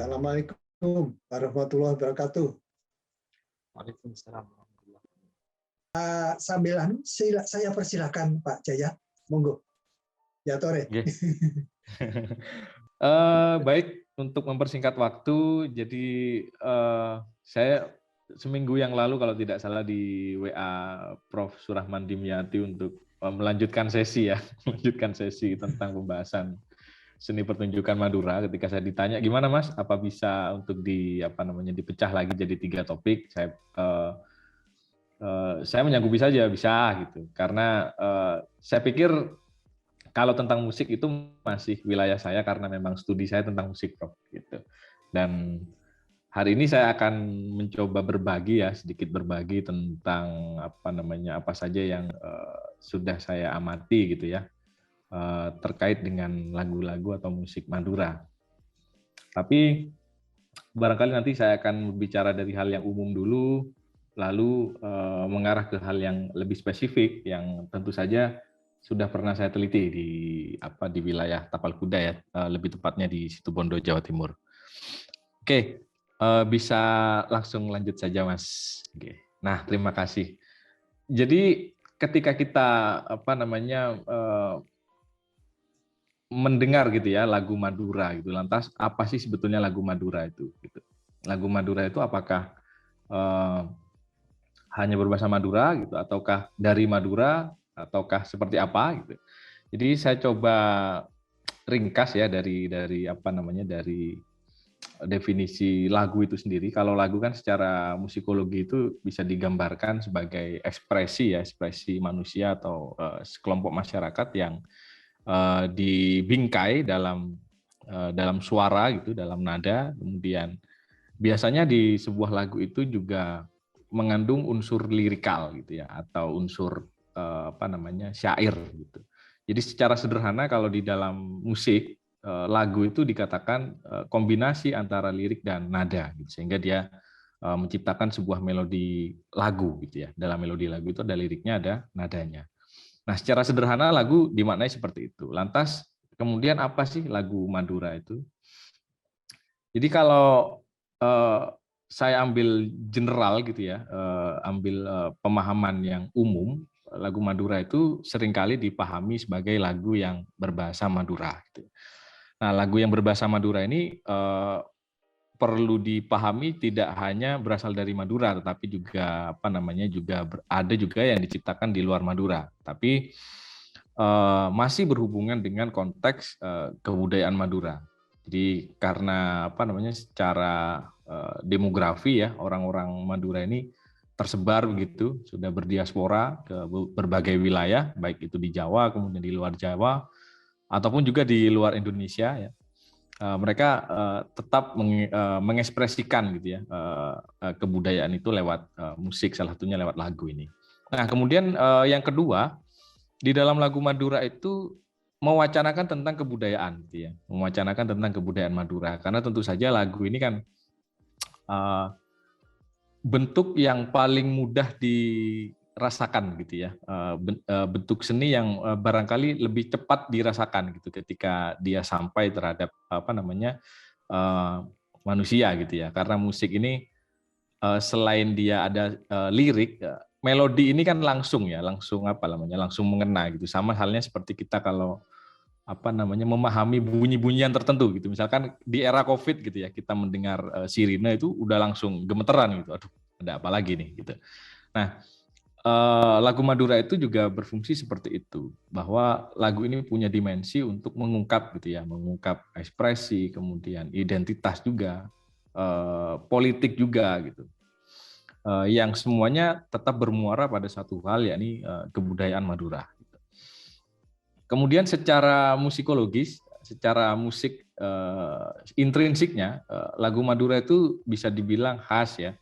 Assalamualaikum warahmatullahi wabarakatuh. Waalaikumsalam. Sambil saya persilakan Pak Jaya, monggo. Ya Tore. Baik, untuk mempersingkat waktu, jadi saya seminggu yang lalu kalau tidak salah di WA Prof. Surahman Dimyati untuk melanjutkan sesi melanjutkan sesi tentang pembahasan seni pertunjukan Madura. Ketika saya ditanya gimana Mas, apa bisa untuk dipecah lagi jadi 3 topik, saya menyanggupi saja bisa gitu, karena saya pikir kalau tentang musik itu masih wilayah saya karena memang studi saya tentang musik, Prof. Gitu. Dan hari ini saya akan mencoba sedikit berbagi tentang apa saja yang sudah saya amati gitu ya, terkait dengan lagu-lagu atau musik Madura. Tapi barangkali nanti saya akan berbicara dari hal yang umum dulu, lalu mengarah ke hal yang lebih spesifik yang tentu saja sudah pernah saya teliti di wilayah Tapal Kuda ya, lebih tepatnya di Situbondo, Jawa Timur. Oke, bisa langsung lanjut saja Mas. Oke. Nah, terima kasih. Jadi ketika kita mendengar gitu ya lagu Madura gitu, lantas apa sih sebetulnya lagu Madura itu? Gitu. Lagu Madura itu apakah hanya berbahasa Madura gitu, ataukah dari Madura, ataukah seperti apa gitu? Jadi saya coba ringkas ya dari definisi lagu itu sendiri. Kalau lagu kan secara musikologi itu bisa digambarkan sebagai ekspresi manusia atau sekelompok masyarakat yang dibingkai dalam suara gitu, dalam nada. Kemudian biasanya di sebuah lagu itu juga mengandung unsur lirikal gitu ya, atau unsur syair gitu. Jadi secara sederhana kalau di dalam musik lagu itu dikatakan kombinasi antara lirik dan nada gitu, sehingga dia menciptakan sebuah melodi lagu gitu ya. Dalam melodi lagu itu ada liriknya, ada nadanya. Nah, secara sederhana lagu dimaknai seperti itu. Lantas kemudian apa sih lagu Madura itu? Jadi kalau saya ambil general gitu ya, ambil pemahaman yang umum, lagu Madura itu seringkali dipahami sebagai lagu yang berbahasa Madura. Gitu. Nah, lagu yang berbahasa Madura ini perlu dipahami tidak hanya berasal dari Madura, tetapi juga ada juga yang diciptakan di luar Madura. Tapi masih berhubungan dengan konteks kebudayaan Madura. Jadi karena secara demografi ya, orang-orang Madura ini tersebar begitu, sudah berdiaspora ke berbagai wilayah, baik itu di Jawa, kemudian di luar Jawa, ataupun juga di luar Indonesia ya. Mereka tetap mengekspresikan gitu ya kebudayaan itu lewat musik, salah satunya lewat lagu ini. Nah, kemudian yang kedua, di dalam lagu Madura itu mewacanakan tentang kebudayaan, gitu ya, mewacanakan tentang kebudayaan Madura, karena tentu saja lagu ini kan bentuk yang paling mudah dirasakan gitu ya, bentuk seni yang barangkali lebih cepat dirasakan gitu ketika dia sampai terhadap manusia gitu ya, karena musik ini selain dia ada lirik, melodi ini kan langsung mengena gitu, sama halnya seperti kita kalau memahami bunyi-bunyian tertentu gitu. Misalkan di era Covid gitu ya, kita mendengar sirine itu udah langsung gemeteran gitu. Aduh, ada apa lagi nih gitu. Nah, lagu Madura itu juga berfungsi seperti itu, bahwa lagu ini punya dimensi untuk mengungkap gitu ya, mengungkap ekspresi, kemudian identitas juga, politik juga gitu. Yang semuanya tetap bermuara pada satu hal, yakni kebudayaan Madura. Kemudian secara musikologis, secara musik intrinsiknya, lagu Madura itu bisa dibilang khas ya.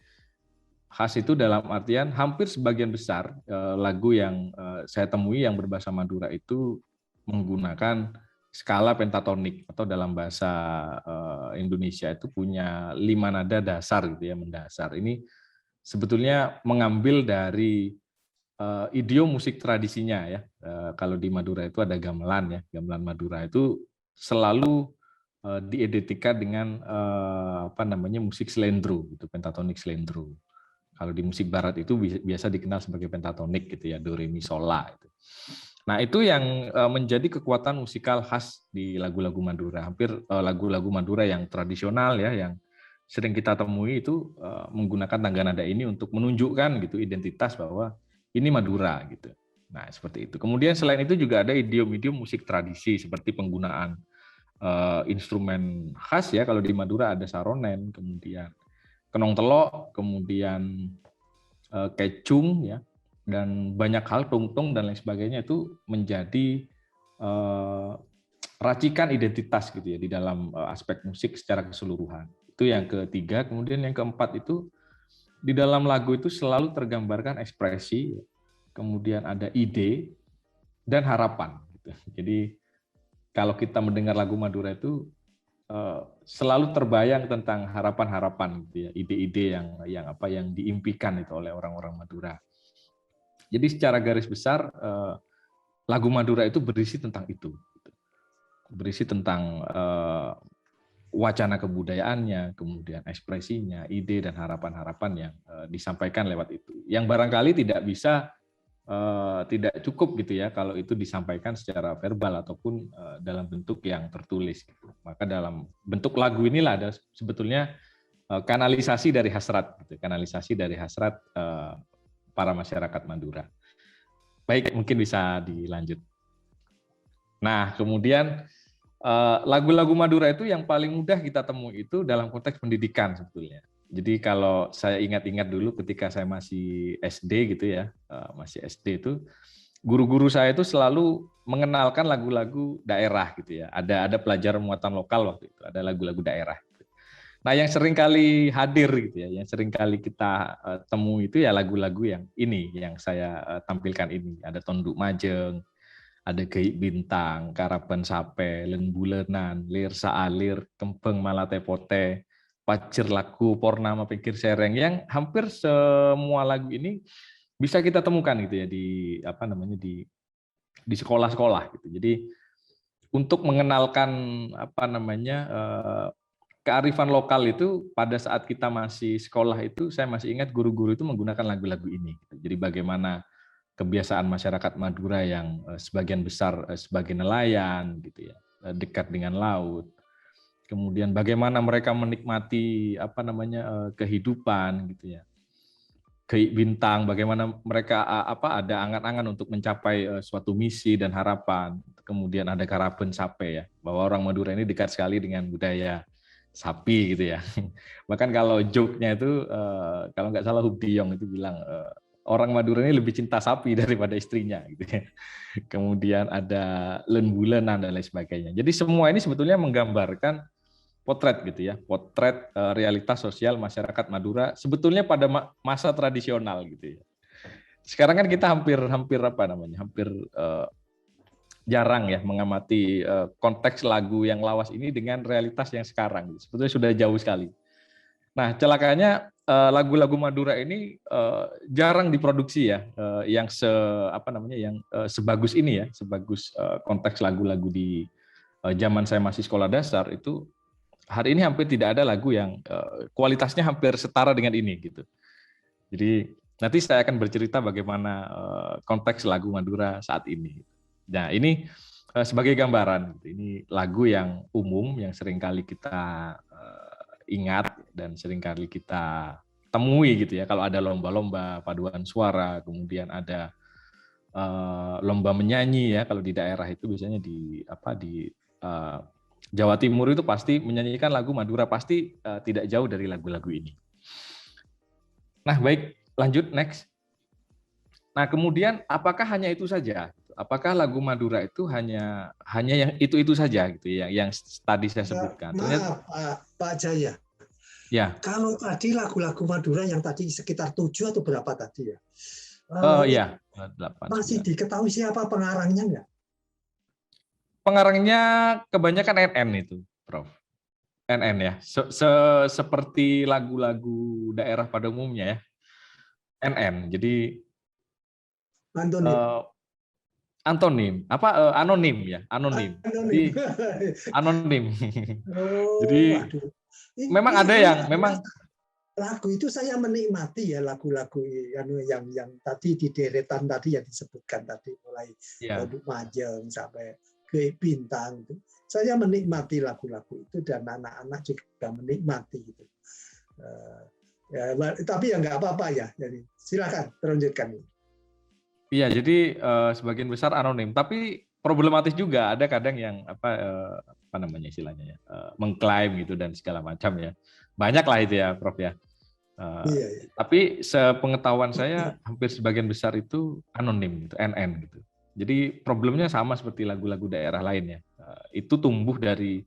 Khas itu dalam artian hampir sebagian besar lagu yang saya temui yang berbahasa Madura itu menggunakan skala pentatonik, atau dalam bahasa Indonesia itu punya 5 nada dasar gitu ya, mendasar. Ini sebetulnya mengambil dari idiom musik tradisinya ya. Kalau di Madura itu ada gamelan ya, gamelan Madura itu selalu diidentikan dengan apa namanya musik slendro, gitu, pentatonik slendro. Kalau di musik barat itu biasa dikenal sebagai pentatonik gitu ya, do re mi sol la. Gitu. Nah itu yang menjadi kekuatan musikal khas di lagu-lagu Madura. Hampir lagu-lagu Madura yang tradisional ya, yang sering kita temui itu menggunakan tangga nada ini untuk menunjukkan gitu identitas bahwa ini Madura gitu. Nah seperti itu. Kemudian selain itu juga ada idiom-idiom musik tradisi seperti penggunaan instrumen khas ya. Kalau di Madura ada saronen, kemudian kenong telok, kemudian kecung ya, dan banyak hal, tungtung dan lain sebagainya itu menjadi racikan identitas gitu ya di dalam aspek musik secara keseluruhan. Itu yang ketiga. Kemudian yang keempat itu di dalam lagu itu selalu tergambarkan ekspresi, kemudian ada ide dan harapan. Gitu. Jadi kalau kita mendengar lagu Madura itu selalu terbayang tentang harapan-harapan gitu ya, ide-ide yang diimpikan itu oleh orang-orang Madura. Jadi secara garis besar lagu Madura itu berisi tentang itu, berisi tentang wacana kebudayaannya, kemudian ekspresinya, ide dan harapan-harapan yang disampaikan lewat itu. Yang barangkali tidak cukup gitu ya kalau itu disampaikan secara verbal ataupun dalam bentuk yang tertulis. Maka dalam bentuk lagu inilah ada sebetulnya kanalisasi dari hasrat, gitu. Kanalisasi dari hasrat para masyarakat Madura. Baik, mungkin bisa dilanjut. Nah, kemudian lagu-lagu Madura itu yang paling mudah kita temui itu dalam konteks pendidikan sebetulnya. Jadi kalau saya ingat-ingat dulu ketika saya masih SD gitu ya, masih SD itu guru-guru saya itu selalu mengenalkan lagu-lagu daerah gitu ya. Ada pelajaran muatan lokal waktu itu, ada lagu-lagu daerah. Nah, yang sering kali hadir gitu ya, yang sering kali kita temui itu ya lagu-lagu yang ini, yang saya tampilkan ini. Ada Tonduk Majeng, ada Geik Bintang, Karaban Sape, Len Bulenan, Lir Saalir, Kempeng Malatepote, Pacir Lagu, Pornama Pikir Sereng, yang hampir semua lagu ini bisa kita temukan gitu ya di sekolah-sekolah gitu. Jadi untuk mengenalkan kearifan lokal itu pada saat kita masih sekolah itu, saya masih ingat guru-guru itu menggunakan lagu-lagu ini. Jadi bagaimana kebiasaan masyarakat Madura yang sebagian besar sebagai nelayan gitu ya, dekat dengan laut. Kemudian bagaimana mereka menikmati kehidupan gitu ya. Geik Bintang, bagaimana mereka ada angan-angan untuk mencapai suatu misi dan harapan. Kemudian ada Karaben Sape ya, bahwa orang Madura ini dekat sekali dengan budaya sapi gitu ya. Bahkan kalau joke-nya itu kalau nggak salah Hubdiyong itu bilang orang Madura ini lebih cinta sapi daripada istrinya gitu ya. Kemudian ada Len Bulenan dan lain sebagainya. Jadi semua ini sebetulnya menggambarkan potret gitu ya, potret realitas sosial masyarakat Madura sebetulnya pada masa tradisional gitu ya. Sekarang kan kita hampir jarang ya mengamati konteks lagu yang lawas ini dengan realitas yang sekarang. Sebetulnya sudah jauh sekali. Nah, celakanya lagu-lagu Madura ini jarang diproduksi ya, yang sebagus ini ya, sebagus konteks lagu-lagu di zaman saya masih sekolah dasar itu. Hari ini hampir tidak ada lagu yang kualitasnya hampir setara dengan ini gitu. Jadi nanti saya akan bercerita bagaimana konteks lagu Madura saat ini. Nah ini sebagai gambaran, ini lagu yang umum yang seringkali kita ingat dan seringkali kita temui gitu ya. Kalau ada lomba-lomba paduan suara, kemudian ada lomba menyanyi ya. Kalau di daerah itu biasanya di Jawa Timur itu pasti menyanyikan lagu Madura, pasti tidak jauh dari lagu-lagu ini. Nah, baik, lanjut next. Nah, kemudian apakah hanya itu saja? Apakah lagu Madura itu hanya yang itu saja gitu ya, yang tadi saya sebutkan? Maaf, Pak Jaya. Ya. Kalau tadi lagu-lagu Madura yang tadi sekitar 7 atau berapa tadi ya? Iya, 8. Masih diketahui siapa pengarangnya nggak? Pengarangnya kebanyakan NN itu, Prof. NN ya, seperti lagu-lagu daerah pada umumnya ya. NN, jadi Antonim, anonim ya, anonim. Anonim. Jadi anonim. Oh, Jadi waduh. memang ada Ini yang memang lagu itu saya menikmati ya, lagu-lagu yang tadi di deretan tadi yang disebutkan tadi, mulai ya. Pondok Majeng sampai ke Bintang itu. Saya menikmati lagu-lagu itu dan anak-anak juga menikmati gitu. Ya, tapi ya nggak apa-apa ya. Jadi silakan teruskan. Iya, jadi sebagian besar anonim, tapi problematis juga ada kadang yang apa namanya istilahnya ya, mengklaim gitu dan segala macam ya. Banyak lah itu ya, Prof ya. Iya, iya. Tapi sepengetahuan saya hampir sebagian besar itu anonim gitu, NN gitu. Jadi problemnya sama seperti lagu-lagu daerah lainnya. Itu tumbuh dari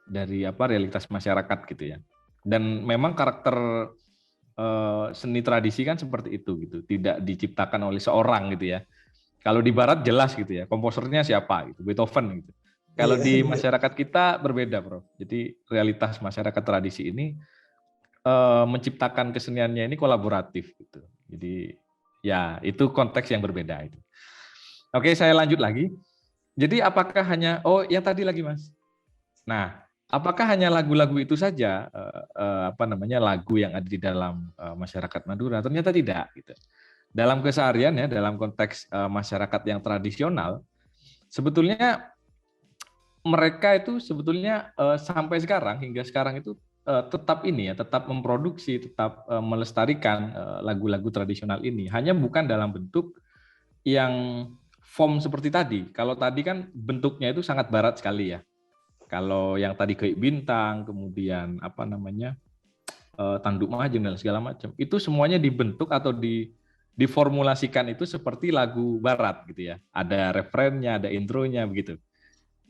realitas masyarakat gitu ya. Dan memang karakter seni tradisi kan seperti itu gitu, tidak diciptakan oleh seorang gitu ya. Kalau di Barat jelas gitu ya, komposernya siapa gitu, Beethoven gitu. Kalau Iya, di iya. masyarakat kita berbeda, Prof. Jadi realitas masyarakat tradisi ini menciptakan keseniannya ini kolaboratif gitu. Jadi ya itu konteks yang berbeda itu. Oke, saya lanjut lagi. Jadi apakah hanya yang tadi lagi Mas. Nah, apakah hanya lagu-lagu itu saja lagu yang ada di dalam masyarakat Madura? Ternyata tidak gitu. Dalam keseharian ya, dalam konteks masyarakat yang tradisional, sebetulnya mereka itu sebetulnya sampai sekarang hingga sekarang itu tetap memproduksi, tetap melestarikan lagu-lagu tradisional ini. Hanya bukan dalam bentuk yang form seperti tadi. Kalau tadi kan bentuknya itu sangat barat sekali ya. Kalau yang tadi kayak Bintang, kemudian Tanduk Majeng dan segala macam, itu semuanya dibentuk atau diformulasikan itu seperti lagu barat gitu ya. Ada refrennya, ada intronya begitu.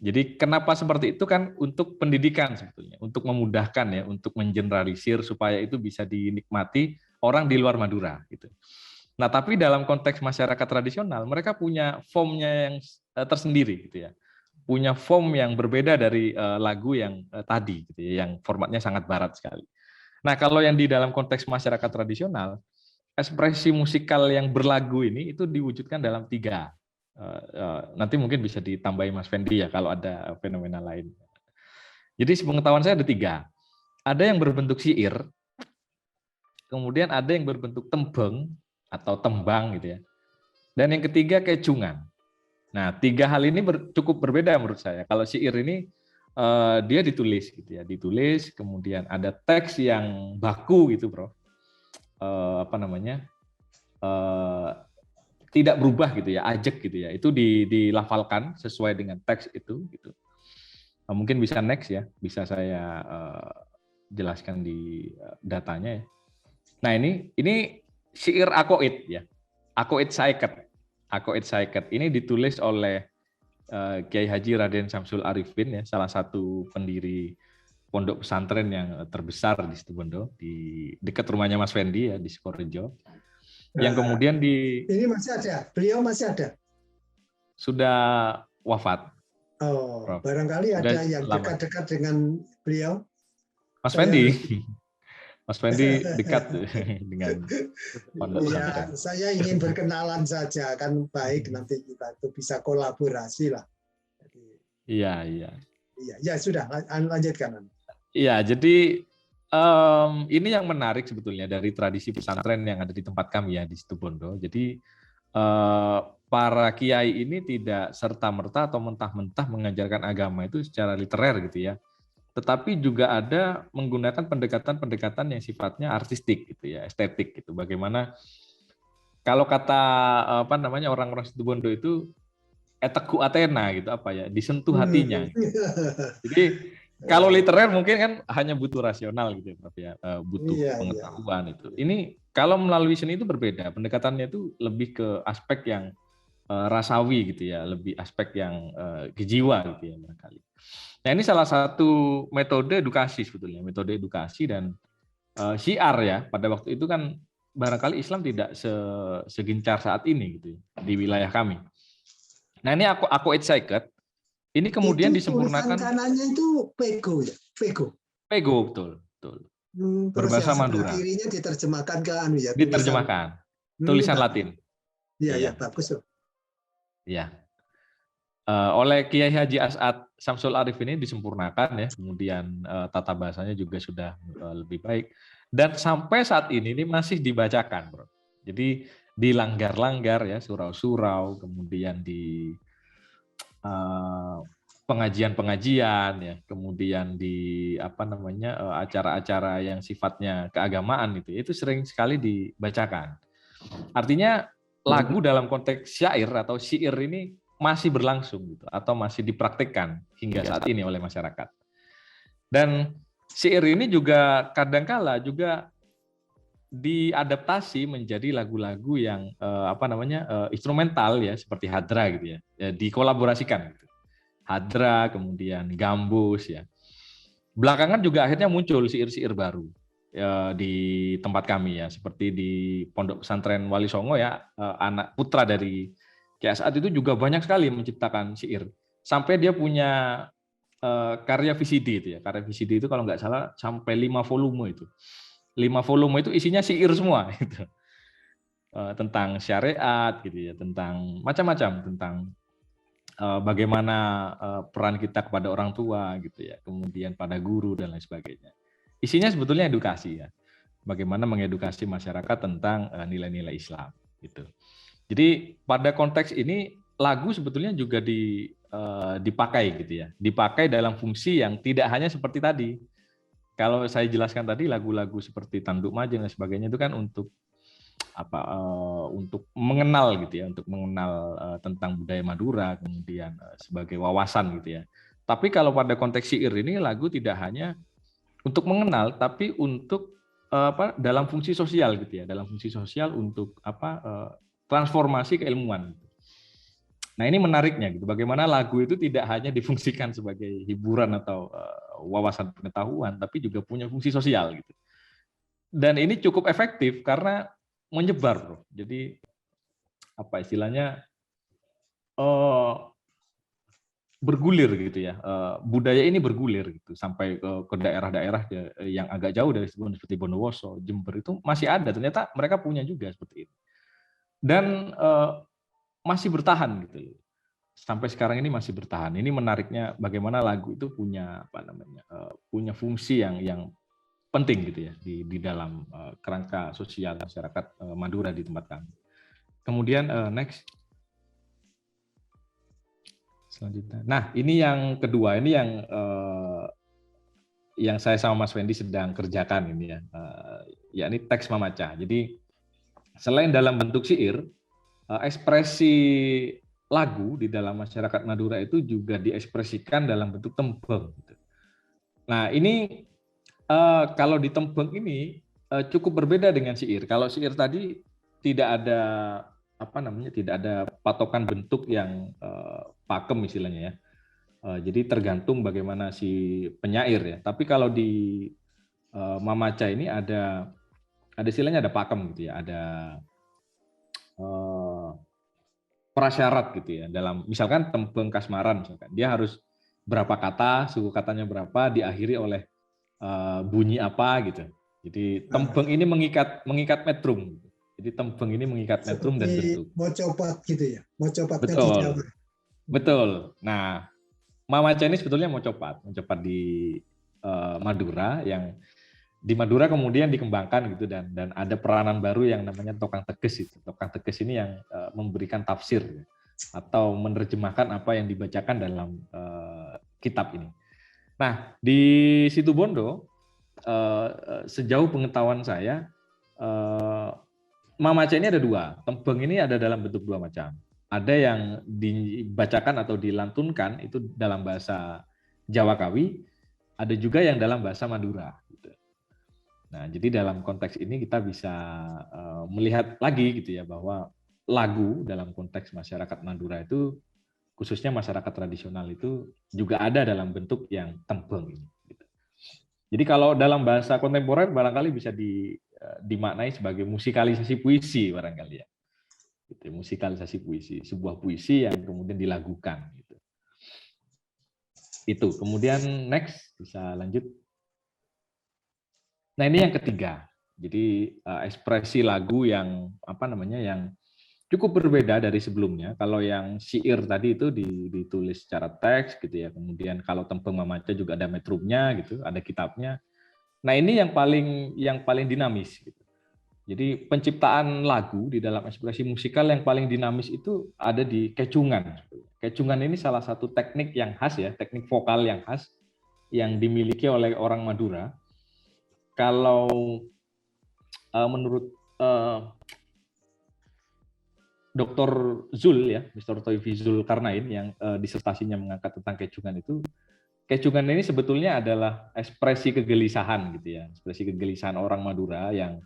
Jadi kenapa seperti itu kan untuk pendidikan sebetulnya, untuk memudahkan ya, untuk mengeneralisir supaya itu bisa dinikmati orang di luar Madura gitu. Nah, tapi dalam konteks masyarakat tradisional, mereka punya formnya yang tersendiri gitu ya. Punya form yang berbeda dari lagu yang tadi gitu ya, yang formatnya sangat barat sekali. Nah, kalau yang di dalam konteks masyarakat tradisional, ekspresi musikal yang berlagu ini itu diwujudkan dalam 3. Nanti mungkin bisa ditambahi Mas Fendi ya kalau ada fenomena lain. Jadi sepengetahuan saya ada 3. Ada yang berbentuk syair, kemudian ada yang berbentuk tembang atau tembang gitu ya. Dan yang ketiga kecungan. Nah, 3 hal ini cukup berbeda menurut saya. Kalau syair ini dia ditulis gitu ya, ditulis, kemudian ada teks yang baku gitu, Bro. Tidak berubah gitu ya, ajek gitu ya. Itu dilafalkan sesuai dengan teks itu gitu. Mungkin bisa next ya, bisa saya jelaskan di datanya ya. Nah, ini syair Aqaid ya. Aqaid Saiket. Ini ditulis oleh Kiai Haji Raden Syamsul Arifin ya, salah satu pendiri pondok pesantren yang terbesar di Situbondo, di dekat rumahnya Mas Fendi ya, di Sukorejo. Yang kemudian ini masih ada, beliau masih ada. Sudah wafat. Oh, Prof. Barangkali Sudah ada yang dekat-dekat dengan beliau. Mas Fendi. Mas Fendi dekat dengan pondok Ya, pesantren. saya ingin berkenalan saja, kan baik nanti kita itu bisa kolaborasi lah. Iya. Ya sudah, lanjutkan. Iya, jadi ini yang menarik sebetulnya dari tradisi pesantren yang ada di tempat kami ya di Situbondo. Jadi para kiai ini tidak serta-merta atau mentah-mentah mengajarkan agama itu secara literer gitu ya. Tetapi juga ada menggunakan pendekatan-pendekatan yang sifatnya artistik gitu ya, estetik gitu. Bagaimana kalau kata orang-orang Situbondo itu eteku Athena gitu disentuh hatinya. Jadi kalau literer mungkin kan hanya butuh rasional gitu ya, Prof ya, butuh pengetahuan itu. Ini kalau melalui seni itu berbeda, pendekatannya itu lebih ke aspek yang rasawi gitu ya, lebih aspek yang kejiwa gitu ya barangkali. Nah, ini salah satu metode edukasi sebetulnya, metode edukasi dan syiar ya. Pada waktu itu kan barangkali Islam tidak segencar saat ini gitu ya, di wilayah kami. Nah, ini Aqaid Saiket. Ini kemudian itu disempurnakan. Tulisan kanannya itu pego ya, pego. Pego, betul. Berbahasa Madura. Kirinya diterjemahkan ke ya. Diterjemahkan. Tulisan Latin. Iya, bagus loh. Iya. oleh Kiai Haji As'ad Syamsul Arif ini disempurnakan ya, kemudian tata bahasanya juga sudah lebih baik, dan sampai saat ini masih dibacakan, bro. Jadi dilanggar-langgar ya, surau-surau, kemudian di pengajian-pengajian ya, kemudian di acara-acara yang sifatnya keagamaan itu sering sekali dibacakan. Artinya lagu dalam konteks syair atau syair ini masih berlangsung gitu, atau masih dipraktikkan hingga saat ini oleh masyarakat. Dan syair ini juga kadangkala juga diadaptasi menjadi lagu-lagu yang instrumental ya, seperti hadra gitu ya, dikolaborasikan gitu. Hadra, kemudian gambus ya. Belakangan juga akhirnya muncul syair-syair baru ya, di tempat kami ya, seperti di Pondok Pesantren Wali Songo ya, anak putra dari Kiai As'ad itu juga banyak sekali menciptakan syair. Sampai dia punya karya VCD itu ya. Karya VCD itu kalau nggak salah sampai 5 volume itu. 5 volume itu isinya syair semua gitu. Tentang syariat gitu ya, tentang macam-macam, tentang bagaimana peran kita kepada orang tua gitu ya, kemudian pada guru dan lain sebagainya. Isinya sebetulnya edukasi ya, bagaimana mengedukasi masyarakat tentang nilai-nilai Islam gitu. Jadi pada konteks ini lagu sebetulnya juga dipakai gitu ya, dipakai dalam fungsi yang tidak hanya seperti tadi. Kalau saya jelaskan tadi lagu-lagu seperti Tanduk Majeng dan sebagainya itu kan untuk untuk mengenal gitu ya, untuk mengenal tentang budaya Madura, kemudian sebagai wawasan gitu ya. Tapi kalau pada konteks syair ini lagu tidak hanya untuk mengenal, tapi untuk dalam fungsi sosial gitu ya, dalam fungsi sosial untuk transformasi keilmuan. Nah ini menariknya gitu, bagaimana lagu itu tidak hanya difungsikan sebagai hiburan atau wawasan pengetahuan, tapi juga punya fungsi sosial gitu. Dan ini cukup efektif karena menyebar, bro. Jadi apa istilahnya bergulir gitu ya, budaya ini bergulir gitu sampai ke daerah-daerah yang agak jauh dari seperti Bondowoso, Jember itu masih ada. Ternyata mereka punya juga seperti itu dan masih bertahan gitu. Sampai sekarang ini masih bertahan. Ini menariknya bagaimana lagu itu punya punya fungsi yang penting gitu ya di dalam kerangka sosial masyarakat Madura di tempat kami. Kemudian next, selanjutnya. Nah ini yang kedua, ini yang saya sama Mas Wendy sedang kerjakan ini ya, yakni teks mamaca. Jadi selain dalam bentuk syair, ekspresi lagu di dalam masyarakat Madura itu juga diekspresikan dalam bentuk tembang. Nah ini kalau di tembang ini cukup berbeda dengan syair. Kalau syair tadi tidak ada tidak ada patokan bentuk yang pakem istilahnya ya. Jadi tergantung bagaimana si penyair ya. Tapi kalau di mamaca ini ada istilahnya ada pakem gitu ya, ada prasyarat gitu ya. Dalam misalkan tembang kasmaran misalkan, dia harus berapa kata, suku katanya berapa, diakhiri oleh bunyi apa gitu. Jadi tembang ini mengikat metrum. Jadi tembang ini mengikat metrum dan bentuk. Mocopat gitu ya, mocopat. Betul. Betul. Nah, mamaca ini sebetulnya mocopat di Madura, yang di Madura kemudian dikembangkan gitu, dan ada peranan baru yang namanya tokang teges itu. Tokang teges ini yang memberikan tafsir atau menerjemahkan apa yang dibacakan dalam kitab ini. Nah, di Situbondo sejauh pengetahuan saya mamaca ini ada dua. Tembang ini ada dalam bentuk dua macam. Ada yang dibacakan atau dilantunkan itu dalam bahasa Jawa Kawi, ada juga yang dalam bahasa Madura. Nah, jadi dalam konteks ini kita bisa melihat lagi gitu ya, bahwa lagu dalam konteks masyarakat Madura itu, khususnya masyarakat tradisional itu juga ada dalam bentuk yang tembang ini. Gitu. Jadi kalau dalam bahasa kontemporer barangkali bisa dimaknai sebagai musikalisasi puisi barangkali ya. Gitu, musikalisasi puisi, sebuah puisi yang kemudian dilagukan. Gitu. Itu. Kemudian next bisa lanjut. Nah ini yang ketiga. Jadi ekspresi lagu yang yang cukup berbeda dari sebelumnya. Kalau yang syair tadi itu ditulis secara teks gitu ya. Kemudian kalau Tempeng Mamaca juga ada metrumnya gitu, ada kitabnya. Nah, ini yang paling dinamis gitu. Jadi penciptaan lagu di dalam ekspresi musikal yang paling dinamis itu ada di kecungan. Kecungan ini salah satu teknik yang khas ya, teknik vokal yang khas yang dimiliki oleh orang Madura. Kalau menurut Dr. Zul ya, Mr. Toyfi Zulkarnain yang disertasinya mengangkat tentang kecungan itu, kecungan ini sebetulnya adalah ekspresi kegelisahan gitu ya, ekspresi kegelisahan orang Madura yang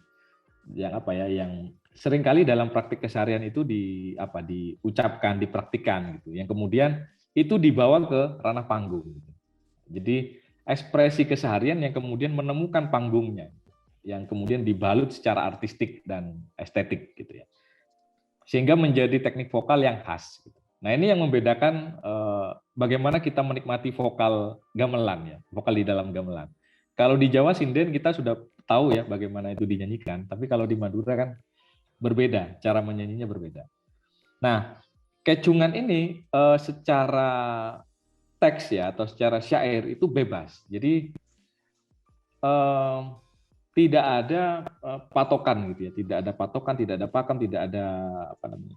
seringkali dalam praktik keseharian itu diucapkan, dipraktikkan gitu, yang kemudian itu dibawa ke ranah panggung gitu. Jadi ekspresi keseharian yang kemudian menemukan panggungnya, yang kemudian dibalut secara artistik dan estetik gitu ya, sehingga menjadi teknik vokal yang khas gitu. Nah, ini yang membedakan bagaimana kita menikmati vokal gamelan ya, vokal di dalam gamelan. Kalau di Jawa sinden kita sudah tahu ya bagaimana itu dinyanyikan, tapi kalau di Madura kan berbeda, cara menyanyinya berbeda. Nah, kecungan ini secara teks ya atau secara syair itu bebas. Jadi tidak ada patokan gitu ya, tidak ada patokan, tidak ada pakem,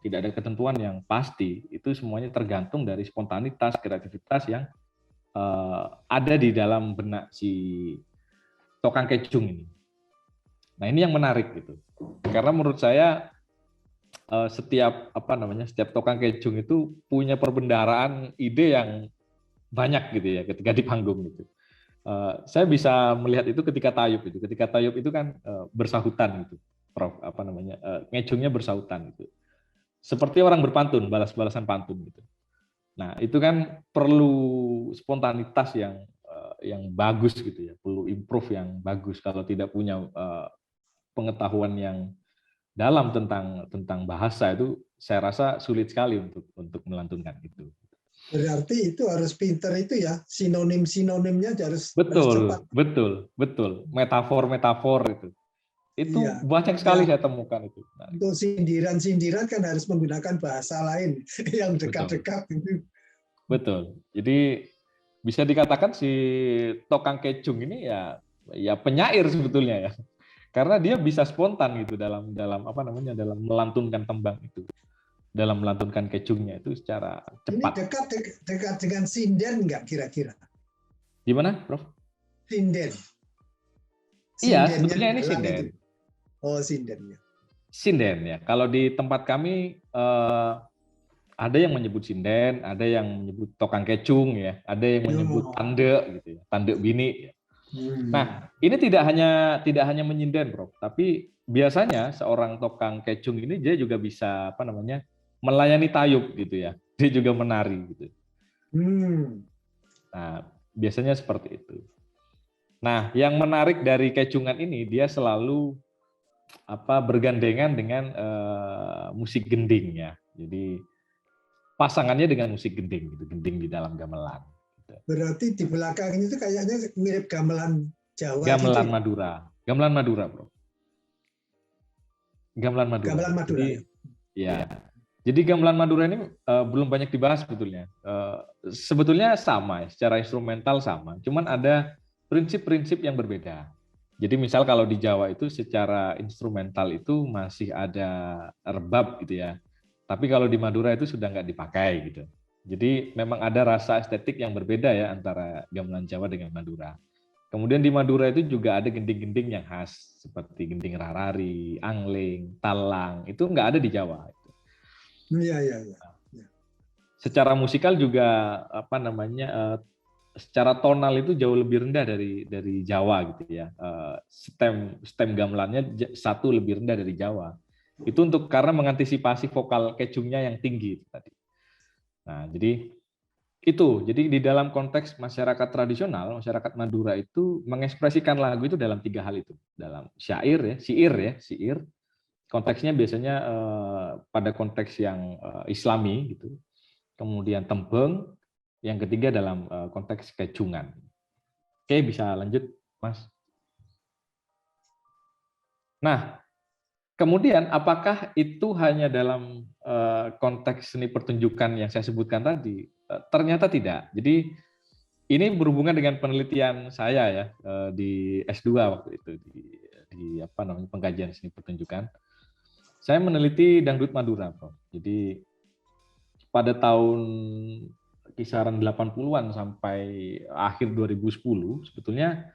tidak ada ketentuan yang pasti. Itu semuanya tergantung dari spontanitas, kreativitas yang ada di dalam benak si Tokang Kecung ini. Nah, ini yang menarik gitu. Karena menurut saya setiap Tokang Kecung itu punya perbendaharaan ide yang banyak gitu ya ketika di panggung gitu. Saya bisa melihat itu ketika tayub itu. Ketika tayub itu kan bersahutan gitu. Prof, ngecungnya bersahutan gitu. Seperti orang berpantun, balas-balasan pantun gitu. Nah, itu kan perlu spontanitas yang bagus gitu ya, perlu improve yang bagus. Kalau tidak punya pengetahuan yang dalam tentang bahasa itu, saya rasa sulit sekali untuk melantunkan itu. Berarti itu harus pinter itu ya, sinonim-sinonimnya harus cepat. Betul. Metafor itu Iya. banyak sekali Ya. saya temukan itu. Nah, untuk sindiran-sindiran kan harus menggunakan bahasa lain yang dekat-dekat. Betul. Jadi bisa dikatakan si Tokang Kecung ini ya penyair sebetulnya ya. Karena dia bisa spontan gitu dalam dalam melantunkan tembang itu. Dalam melantunkan kecungnya itu secara cepat. Ini dekat dengan sinden nggak kira-kira? Gimana, Prof? Sinden. Iya, sebetulnya ini sinden. Itu. Oh, sindennya. Sinden ya. Kalau di tempat kami ada yang menyebut sinden, ada yang menyebut tokang kecung ya, ada yang menyebut tande gitu ya, tande bini. Nah, ini tidak hanya menyinden, Prof, tapi biasanya seorang tokang kecung ini dia juga bisa melayani tayub gitu ya. Dia juga menari gitu. Nah, biasanya seperti itu. Nah, yang menarik dari kecungan ini dia selalu bergandengan dengan musik gending ya. Jadi pasangannya dengan musik gending gitu, gending di dalam gamelan. Gitu. Berarti di belakang itu kayaknya mirip gamelan Jawa. Gamelan gitu. Gamelan Madura, Bro. Gamelan Madura. Gamelan Madura. Jadi, ya. Jadi gamelan Madura ini belum banyak dibahas sebetulnya. Sebetulnya sama, secara instrumental sama. Cuman ada prinsip-prinsip yang berbeda. Jadi misal kalau di Jawa itu secara instrumental itu masih ada rebab gitu ya. Tapi kalau di Madura itu sudah nggak dipakai gitu. Jadi memang ada rasa estetik yang berbeda ya antara gamelan Jawa dengan Madura. Kemudian di Madura itu juga ada gending-gending yang khas seperti gending rarari, angling, talang. Itu nggak ada di Jawa. Iya. Secara musikal juga secara tonal itu jauh lebih rendah dari Jawa gitu ya. Stem gamelannya satu lebih rendah dari Jawa. Itu karena mengantisipasi vokal kecungnya yang tinggi tadi. Nah, jadi di dalam konteks masyarakat tradisional, masyarakat Madura itu mengekspresikan lagu itu dalam 3 hal itu. Dalam syair. Konteksnya biasanya pada konteks yang Islami gitu. Kemudian tembang, yang ketiga dalam konteks kecungan. Oke, bisa lanjut, Mas. Nah, kemudian apakah itu hanya dalam konteks seni pertunjukan yang saya sebutkan tadi? Ternyata tidak. Jadi ini berhubungan dengan penelitian saya ya di S2 waktu itu di apa namanya pengkajian seni pertunjukan. Saya meneliti dangdut Madura, Prof. Jadi pada tahun kisaran 80-an sampai akhir 2010 sebetulnya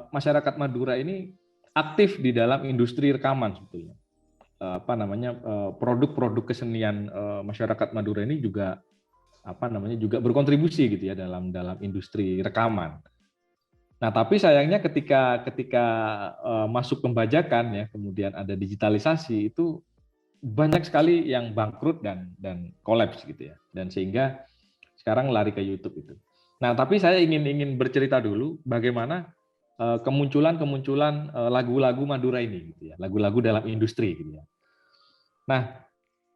masyarakat Madura ini aktif di dalam industri rekaman sebetulnya. Apa namanya produk-produk kesenian masyarakat Madura ini juga apa namanya juga berkontribusi gitu ya dalam industri rekaman. Nah, tapi sayangnya ketika masuk pembajakan ya, kemudian ada digitalisasi itu banyak sekali yang bangkrut dan kolaps gitu ya. Dan sehingga sekarang lari ke YouTube itu. Nah, tapi saya ingin bercerita dulu bagaimana kemunculan lagu-lagu Madura ini gitu ya, lagu-lagu dalam industri gitu ya. Nah,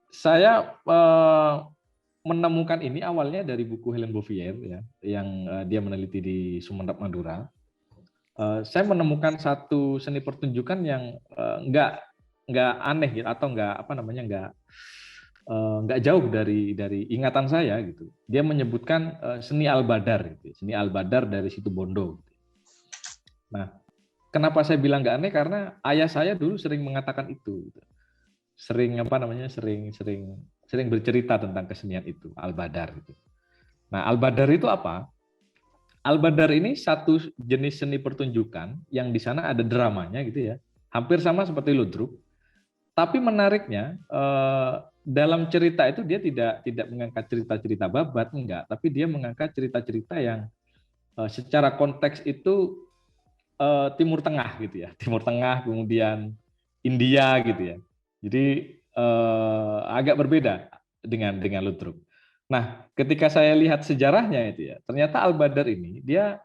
saya menemukan ini awalnya dari buku Helen Bouvier ya, yang dia meneliti di Sumeneb Madura. Saya menemukan satu seni pertunjukan yang nggak aneh gitu, atau nggak jauh dari ingatan saya gitu. Dia menyebutkan seni Al-Badar gitu, seni Al-Badar dari Situbondo. Nah, kenapa saya bilang nggak aneh? Karena ayah saya dulu sering mengatakan itu, gitu. Sering bercerita tentang kesenian itu, Al-Badar gitu. Nah, Al-Badar itu apa? Al-Badar ini satu jenis seni pertunjukan yang di sana ada dramanya gitu ya, hampir sama seperti ludruk. Tapi menariknya dalam cerita itu dia tidak mengangkat cerita-cerita babat, enggak, tapi dia mengangkat cerita-cerita yang secara konteks itu Timur Tengah gitu ya, Timur Tengah kemudian India gitu ya. Jadi agak berbeda dengan ludruk. Nah, ketika saya lihat sejarahnya itu ya, ternyata Al-Badar ini dia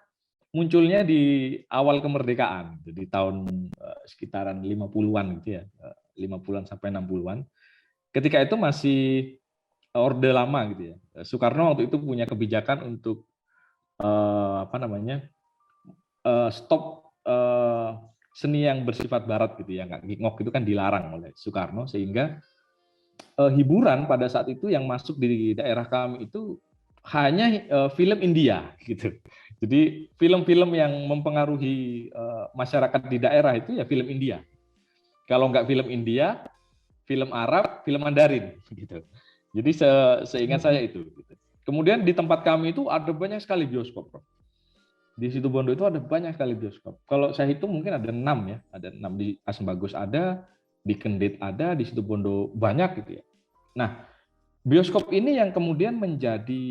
munculnya di awal kemerdekaan, di tahun sekitaran 50-an gitu ya, 50-an sampai 60-an. Ketika itu masih Orde Lama gitu ya. Soekarno waktu itu punya kebijakan untuk stop seni yang bersifat barat gitu ya, nggak ngok itu kan dilarang oleh Soekarno, sehingga hiburan pada saat itu yang masuk di daerah kami itu hanya film India gitu. Jadi film-film yang mempengaruhi masyarakat di daerah itu ya film India. Kalau nggak film India, film Arab, film Mandarin gitu. Jadi seingat saya itu. Gitu. Kemudian di tempat kami itu ada banyak sekali bioskop, Prof. Di Situbondo itu ada banyak sekali bioskop. Kalau saya hitung mungkin ada 6 ya, ada 6 di Asem Bagus ada, di Kendit ada, di Situbondo banyak gitu ya. Nah, bioskop ini yang kemudian menjadi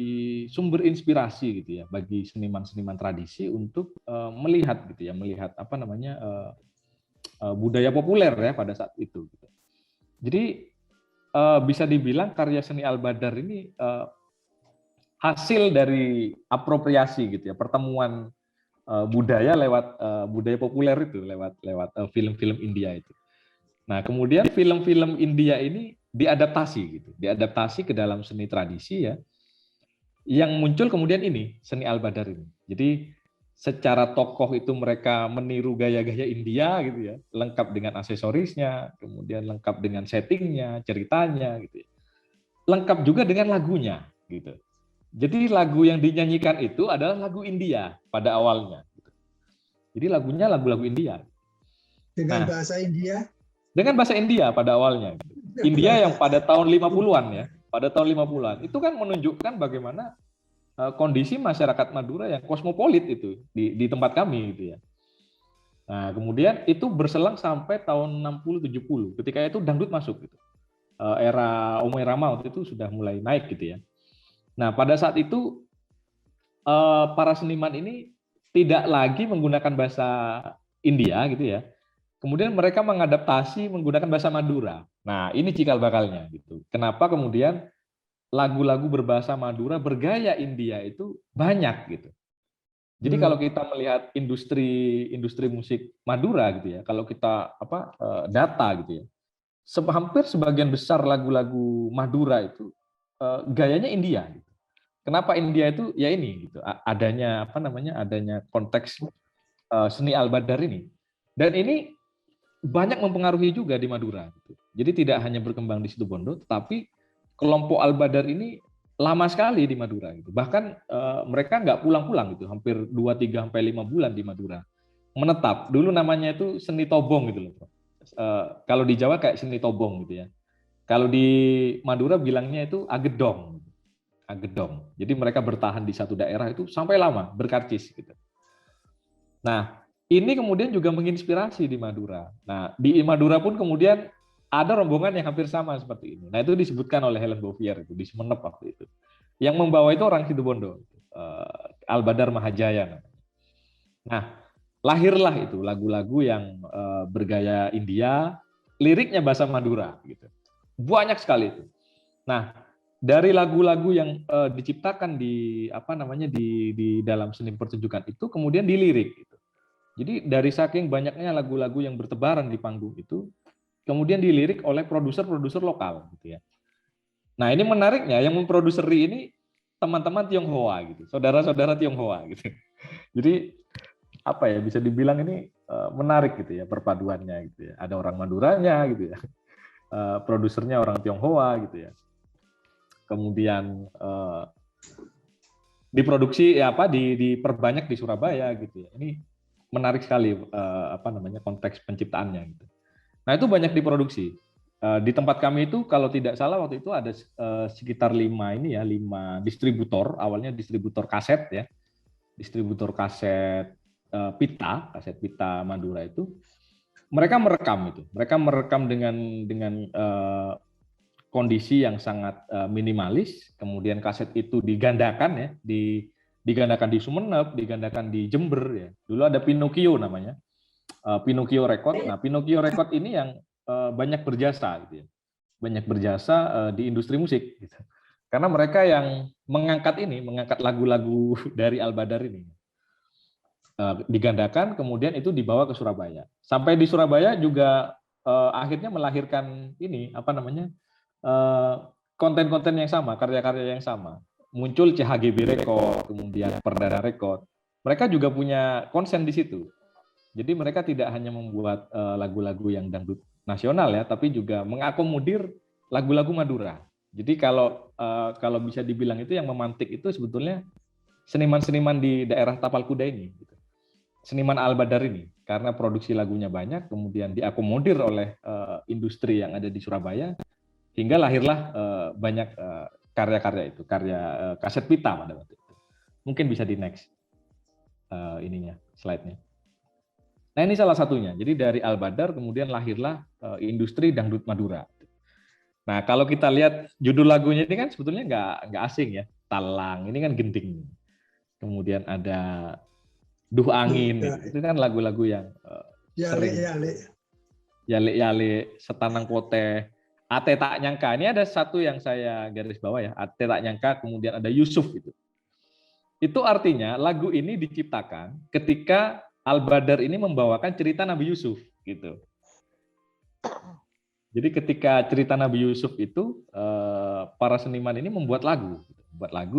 sumber inspirasi gitu ya bagi seniman-seniman tradisi untuk melihat gitu ya, melihat apa namanya budaya populer ya pada saat itu. Gitu. Jadi bisa dibilang karya seni Al-Badar ini hasil dari apropriasi gitu ya, pertemuan budaya lewat budaya populer itu, lewat film-film India itu. Nah, kemudian film-film India ini diadaptasi ke dalam seni tradisi ya, yang muncul kemudian ini seni Al-Badar ini. Jadi secara tokoh itu mereka meniru gaya-gaya India gitu ya, lengkap dengan aksesorisnya, kemudian lengkap dengan settingnya, ceritanya gitu ya. Lengkap juga dengan lagunya gitu. Jadi lagu yang dinyanyikan itu adalah lagu India pada awalnya. Jadi lagunya lagu-lagu India. Dengan bahasa India? Dengan bahasa India pada awalnya. India yang pada tahun 50-an ya, pada tahun 50-an. Itu kan menunjukkan bagaimana kondisi masyarakat Madura yang kosmopolit itu di tempat kami gitu ya. Nah, kemudian itu berselang sampai tahun 60-70. Ketika itu dangdut masuk gitu. Era Omai Rama waktu itu sudah mulai naik gitu ya. Nah, pada saat itu para seniman ini tidak lagi menggunakan bahasa India gitu ya. Kemudian mereka mengadaptasi menggunakan bahasa Madura. Nah, ini cikal bakalnya gitu. Kenapa kemudian lagu-lagu berbahasa Madura bergaya India itu banyak gitu. Jadi kalau kita melihat industri musik Madura gitu ya, kalau kita data gitu ya, hampir sebagian besar lagu-lagu Madura itu gayanya India gitu. Kenapa India itu ya ini gitu, adanya adanya konteks seni Al-Badar ini. Dan ini banyak mempengaruhi juga di Madura gitu. Jadi tidak hanya berkembang di Situbondo, tetapi kelompok Al-Badar ini lama sekali di Madura gitu. Bahkan mereka nggak pulang-pulang gitu, hampir 2, 3 sampai 5 bulan di Madura. Menetap. Dulu namanya itu seni tobong gitu loh, Prof. Kalau di Jawa kayak seni tobong gitu ya. Kalau di Madura bilangnya itu agedong. Agedong. Jadi mereka bertahan di satu daerah itu sampai lama, berkarcis gitu. Nah, ini kemudian juga menginspirasi di Madura. Nah, di Madura pun kemudian ada rombongan yang hampir sama seperti ini. Nah, itu disebutkan oleh Helen Bovier itu di Sumenep waktu itu. Yang membawa itu orang Situbondo, Al-Badar Mahajaya. Nah, lahirlah itu lagu-lagu yang bergaya India, liriknya bahasa Madura gitu. Banyak sekali itu. Nah, dari lagu-lagu yang diciptakan di di dalam seni pertunjukan itu kemudian dilirik gitu. Jadi dari saking banyaknya lagu-lagu yang bertebaran di panggung itu kemudian dilirik oleh produser-produser lokal gitu ya. Nah, ini menariknya yang memproduseri ini teman-teman Tionghoa gitu, saudara-saudara Tionghoa gitu. Jadi apa ya, bisa dibilang ini menarik gitu ya perpaduannya gitu ya. Ada orang Maduranya gitu ya. Produsernya orang Tionghoa gitu ya. Kemudian diproduksi diperbanyak di Surabaya gitu ya. Ini menarik sekali konteks penciptaannya gitu. Nah, itu banyak diproduksi. Di tempat kami itu kalau tidak salah waktu itu ada sekitar 5 distributor, awalnya distributor kaset ya. Distributor kaset kaset pita Madura itu mereka merekam dengan kondisi yang sangat minimalis, kemudian kaset itu digandakan ya, digandakan di Sumenep, digandakan di Jember ya. Dulu ada Pinocchio namanya, Pinocchio Record. Nah, Pinocchio Record ini yang banyak berjasa gitu ya, banyak berjasa di industri musik gitu. Karena mereka yang mengangkat lagu-lagu dari Al-Badar ini. Digandakan, kemudian itu dibawa ke Surabaya. Sampai di Surabaya juga akhirnya melahirkan konten-konten yang sama, karya-karya yang sama. Muncul CHGB Record, kemudian Perdana Record. Mereka juga punya konsen di situ. Jadi mereka tidak hanya membuat lagu-lagu yang dangdut nasional ya, tapi juga mengakomodir lagu-lagu Madura. Jadi kalau bisa dibilang itu yang memantik itu sebetulnya seniman-seniman di daerah Tapal Kuda ini. Seniman Al-Badar ini, karena produksi lagunya banyak, kemudian diakomodir oleh industri yang ada di Surabaya, hingga lahirlah banyak karya-karya itu, karya kaset pita pada waktu itu. Mungkin bisa di next slide-nya. Nah, ini salah satunya. Jadi dari Al-Badar kemudian lahirlah industri dangdut Madura. Nah, kalau kita lihat judul lagunya ini kan sebetulnya nggak asing ya. Talang, ini kan genting. Kemudian ada Duh Angin, itu kan lagu-lagu yang sering. Yale, Setanang Poteh, Ate Tak Nyangka. Ini ada satu yang saya garis bawah ya, Ate Tak Nyangka, kemudian ada Yusuf itu. Itu artinya lagu ini diciptakan ketika Al-Badar ini membawakan cerita Nabi Yusuf gitu. Jadi ketika cerita Nabi Yusuf itu para seniman ini membuat lagu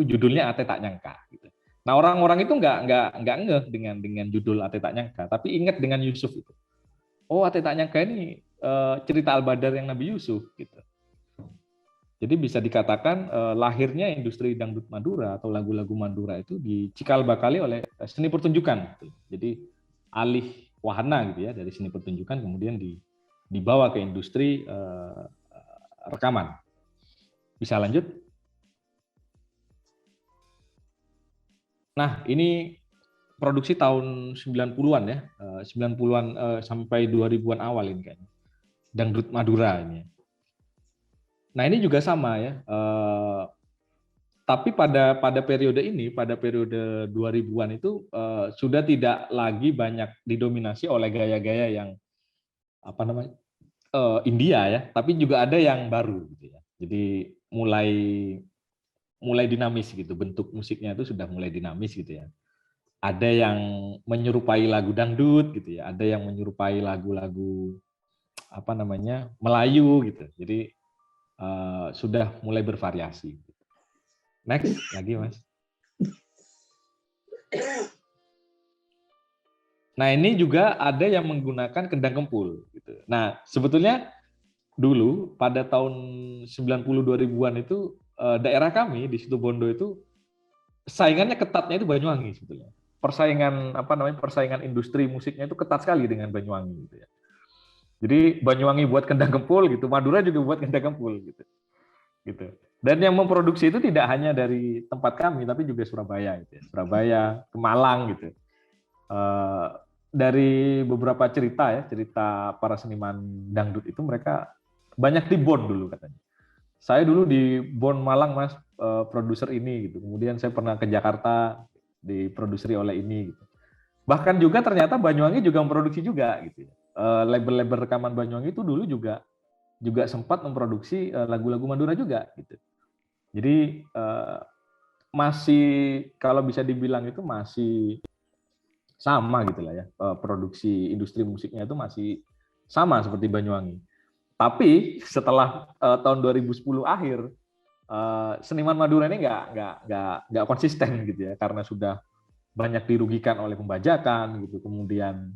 judulnya Ate Tak Nyangka gitu. Nah, orang-orang itu nggak ngeh dengan judul Ate Tak Nyangka, tapi ingat dengan Yusuf itu. Oh, Ate Tak Nyangka ini cerita Al-Badar yang Nabi Yusuf gitu. Jadi bisa dikatakan lahirnya industri dangdut Madura atau lagu-lagu Madura itu dicikal bakali oleh seni pertunjukan. Gitu. Jadi alih wahana gitu ya dari seni pertunjukan kemudian dibawa ke industri rekaman. Bisa lanjut? Nah, ini produksi tahun 90-an ya, 90-an sampai 2000-an awal ini kayaknya. Dangdut Madura ini. Nah, ini juga sama ya. Tapi pada periode ini, pada periode 2000-an itu sudah tidak lagi banyak didominasi oleh gaya-gaya yang India ya, tapi juga ada yang baru gitu ya. Jadi mulai dinamis gitu, bentuk musiknya itu sudah mulai dinamis gitu ya. Ada yang menyerupai lagu dangdut gitu ya, ada yang menyerupai lagu-lagu Melayu gitu. Jadi sudah mulai bervariasi. Next lagi Mas. Nah, ini juga ada yang menggunakan kendang kempul gitu. Nah, sebetulnya dulu pada tahun 90 2000-an itu daerah kami di Situbondo itu saingannya ketatnya itu Banyuwangi sebetulnya. Persaingan industri musiknya itu ketat sekali dengan Banyuwangi gitu ya. Jadi Banyuwangi buat kendang kempul gitu, Madura juga buat kendang kempul gitu. Gitu. Dan yang memproduksi itu tidak hanya dari tempat kami tapi juga Surabaya gitu ya. Surabaya, ke Malang gitu. Dari beberapa cerita para seniman dangdut itu mereka banyak di Bon dulu katanya. Saya dulu di Bon Malang Mas, produser ini gitu. Kemudian saya pernah ke Jakarta diproduseri oleh ini gitu. Bahkan juga ternyata Banyuwangi juga memproduksi juga gitu. Label-label rekaman Banyuwangi itu dulu juga sempat memproduksi lagu-lagu Madura juga gitu. Jadi masih kalau bisa dibilang itu masih sama gitu lah ya, produksi industri musiknya itu masih sama seperti Banyuwangi. Tapi setelah tahun 2010 akhir, seniman Madura ini nggak konsisten gitu ya, karena sudah banyak dirugikan oleh pembajakan gitu, kemudian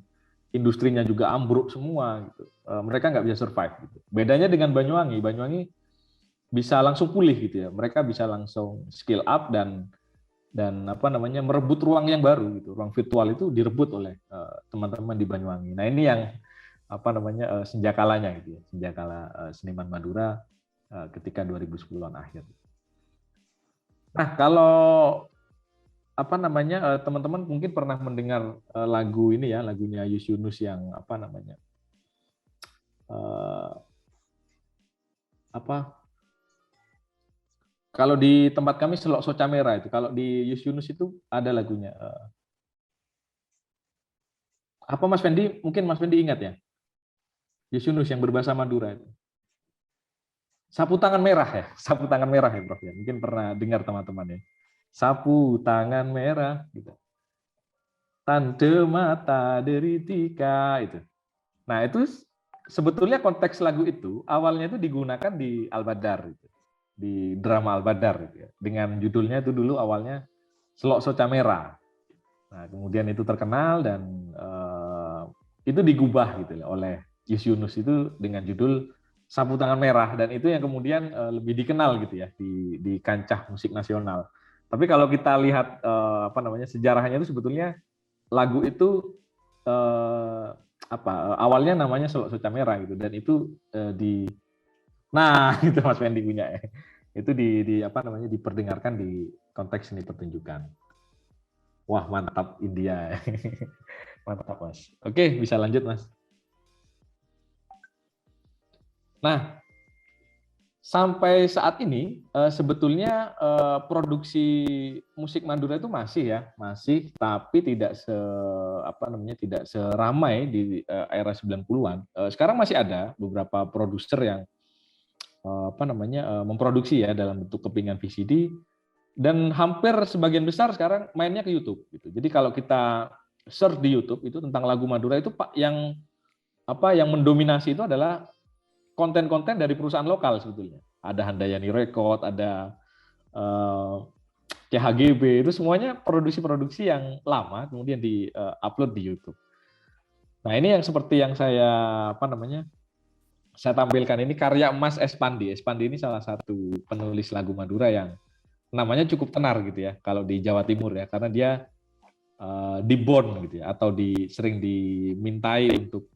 industrinya juga ambruk semua gitu. Mereka nggak bisa survive gitu. Bedanya dengan Banyuwangi, Banyuwangi bisa langsung pulih gitu ya. Mereka bisa langsung skill up dan merebut ruang yang baru gitu. Ruang virtual itu direbut oleh teman-teman di Banyuwangi. Nah, ini yang senjakalanya gitu ya. Senjakala seniman Madura ketika 2010-an akhir. Nah, kalau teman-teman mungkin pernah mendengar lagu ini ya, lagunya Yus Yunus yang kalau di tempat kami Selok Soca Merah itu, kalau di Yus Yunus itu ada lagunya. Apa Mas Fendi? Mungkin Mas Fendi ingat ya? Yus Yunus yang berbahasa Madura itu. Sapu tangan merah ya, sapu tangan merah ya Prof ya. Mungkin pernah dengar teman-teman ya. Sapu tangan merah gitu. Tante mata deritika itu. Nah, itu sebetulnya konteks lagu itu awalnya itu digunakan di Al-Badar gitu. Di drama Al-Badar gitu ya. Dengan judulnya itu dulu awalnya Selok Soca Merah. Nah, kemudian itu terkenal dan itu digubah gitu oleh Yus Yunus itu dengan judul Sapu Tangan Merah, dan itu yang kemudian lebih dikenal gitu ya di kancah musik nasional. Tapi kalau kita lihat sejarahnya itu sebetulnya lagu itu awalnya namanya Selok Soca Merah gitu, dan itu itu Mas Fendi punya ya. Itu diperdengarkan di konteks seni pertunjukan. Wah, mantap India. Mantap, Mas. Oke, bisa lanjut, Mas. Nah, sampai saat ini sebetulnya produksi musik Madura itu masih, tapi tidak seramai di era 90-an. Sekarang masih ada beberapa produser yang memproduksi ya dalam bentuk kepingan VCD, dan hampir sebagian besar sekarang mainnya ke YouTube gitu. Jadi kalau kita search di YouTube itu tentang lagu Madura itu yang mendominasi itu adalah konten-konten dari perusahaan lokal sebetulnya. Ada Handayani Record, ada CHGB, itu semuanya produksi-produksi yang lama kemudian di-upload di YouTube. Nah, ini yang seperti yang saya saya tampilkan ini karya Mas Espandi. Espandi ini salah satu penulis lagu Madura yang namanya cukup tenar gitu ya kalau di Jawa Timur ya, karena dia di Bon gitu ya, atau sering dimintai untuk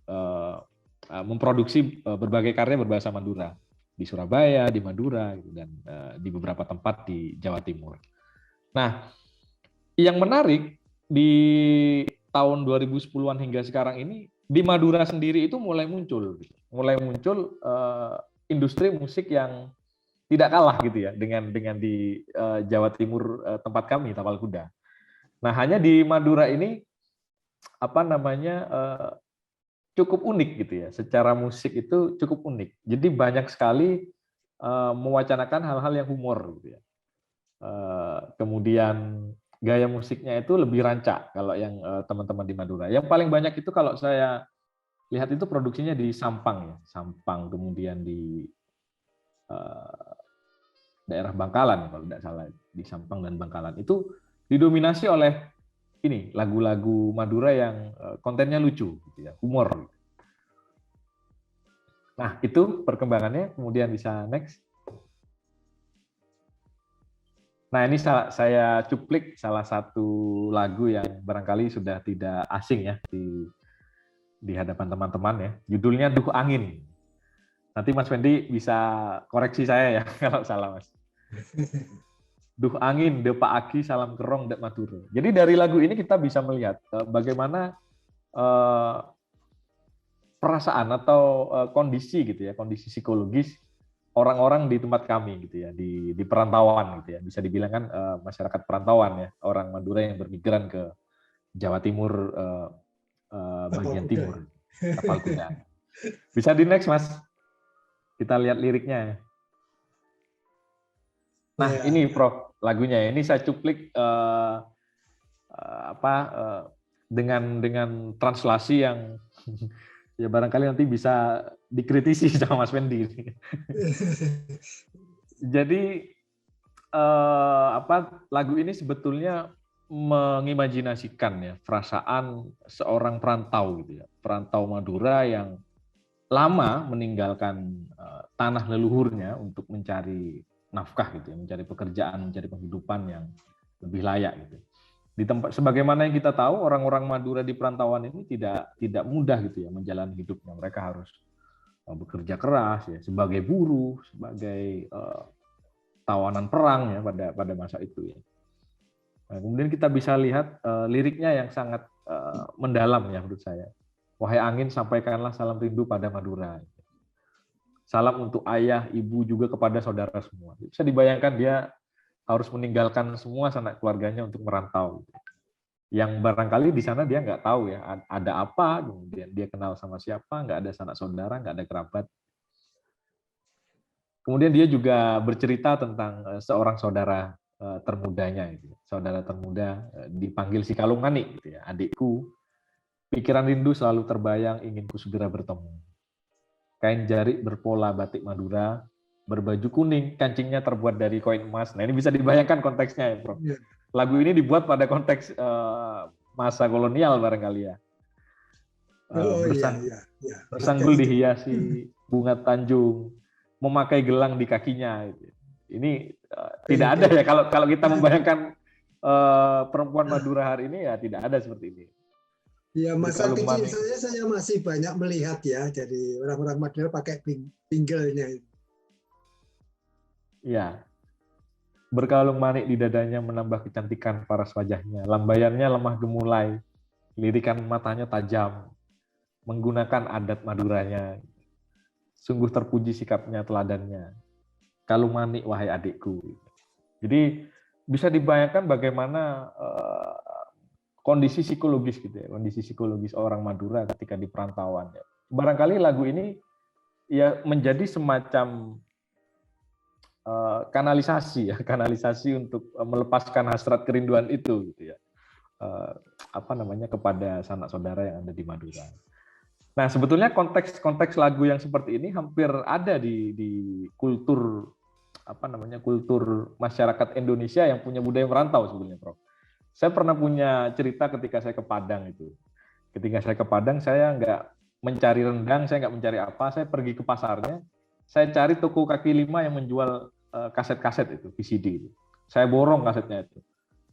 memproduksi berbagai karya berbahasa Madura di Surabaya, di Madura gitu, dan di beberapa tempat di Jawa Timur. Nah, yang menarik di tahun 2010-an hingga sekarang ini di Madura sendiri itu mulai muncul industri musik yang tidak kalah gitu ya dengan di Jawa Timur tempat kami, Tapal Kuda. Nah, hanya di Madura ini cukup unik gitu ya. Secara musik itu cukup unik. Jadi banyak sekali mewacanakan hal-hal yang humor gitu ya. Kemudian gaya musiknya itu lebih rancak kalau yang teman-teman di Madura. Yang paling banyak itu kalau saya lihat itu produksinya di Sampang ya. Sampang, kemudian di daerah Bangkalan kalau tidak salah, di Sampang dan Bangkalan itu didominasi oleh ini lagu-lagu Madura yang kontennya lucu gitu ya, humor. Nah, itu perkembangannya, kemudian bisa next. Nah, ini saya cuplik salah satu lagu yang barangkali sudah tidak asing ya di hadapan teman-teman ya. Judulnya Duh Angin. Nanti Mas Fendi bisa koreksi saya ya kalau salah, Mas. Duh angin, depa aki, salam kerong, dek Madura. Jadi dari lagu ini kita bisa melihat bagaimana perasaan atau kondisi gitu ya, kondisi psikologis orang-orang di tempat kami gitu ya, di perantauan gitu ya, bisa dibilang kan masyarakat perantauan ya, orang Madura yang bermigran ke Jawa Timur bagian timur, Tapal Kuda. Bisa di next Mas, kita lihat liriknya. Nah ini Prof lagunya, ini saya cuplik dengan translasi yang ya barangkali nanti bisa dikritisi sama Mas Fendi. Jadi lagu ini sebetulnya mengimajinasikan ya perasaan seorang perantau gitu ya, perantau Madura yang lama meninggalkan tanah leluhurnya untuk mencari nafkah gitu ya, mencari pekerjaan, mencari penghidupan yang lebih layak gitu. Di tempat sebagaimana yang kita tahu, orang-orang Madura di perantauan ini tidak mudah gitu ya menjalani hidupnya. Mereka harus bekerja keras ya sebagai buruh, sebagai tawanan perang ya pada masa itu ya. Nah, kemudian kita bisa lihat liriknya yang sangat mendalam ya menurut saya. Wahai angin, sampaikanlah salam rindu pada Madura. Salam untuk ayah, ibu, juga kepada saudara semua. Bisa dibayangkan dia harus meninggalkan semua sanak keluarganya untuk merantau. Yang barangkali di sana dia nggak tahu ya, ada apa, kemudian dia kenal sama siapa, nggak ada sanak saudara, nggak ada kerabat. Kemudian dia juga bercerita tentang seorang saudara termudanya, saudara termuda dipanggil si Kalungani, gitu ya, adikku. Pikiran rindu selalu terbayang, ingin ku segera bertemu. Kain jarik berpola batik Madura, berbaju kuning, kancingnya terbuat dari koin emas. Nah ini bisa dibayangkan konteksnya ya, Prof. Lagu ini dibuat pada konteks masa kolonial barangkali ya. Bersanggul dihiasi bunga tanjung, memakai gelang di kakinya. Ini tidak ada ya kalau kita membayangkan perempuan Madura hari ini ya tidak ada seperti ini. Ya masa kecil saya masih banyak melihat ya, jadi orang-orang Madura pakai pinggulnya. Ya, berkalung manik di dadanya menambah kecantikan paras wajahnya, lambaiannya lemah gemulai, lirikan matanya tajam, menggunakan adat Maduranya. Sungguh terpuji sikapnya, teladannya. Kalung manik wahai adikku. Jadi bisa dibayangkan bagaimana kondisi psikologis gitu ya, kondisi psikologis orang Madura ketika di perantauan. Barangkali lagu ini ya menjadi semacam kanalisasi untuk melepaskan hasrat kerinduan itu gitu ya. Kepada sanak saudara yang ada di Madura. Nah, sebetulnya konteks lagu yang seperti ini hampir ada di kultur kultur masyarakat Indonesia yang punya budaya merantau sebetulnya, Prof. Saya pernah punya cerita ketika saya ke Padang itu. Ketika saya ke Padang, saya nggak mencari rendang, saya nggak mencari apa, saya pergi ke pasarnya, saya cari toko kaki lima yang menjual kaset-kaset itu, VCD itu. Saya borong kasetnya itu.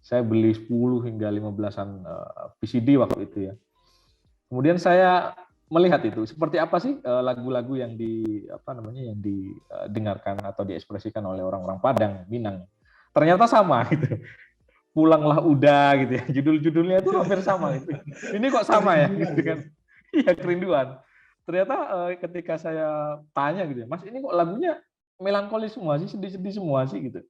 Saya beli 10 hingga 15-an VCD waktu itu ya. Kemudian saya melihat itu seperti apa sih lagu-lagu yang didengarkan atau diekspresikan oleh orang-orang Padang, Minang. Ternyata sama gitu. Pulanglah udah gitu ya. Judul-judulnya itu hampir sama gitu. Ini kok sama ya gitu kan. Iya, kerinduan. Ternyata ketika saya tanya gitu ya, Mas, ini kok lagunya melankolis semua sih, sedih-sedih semua sih gitu.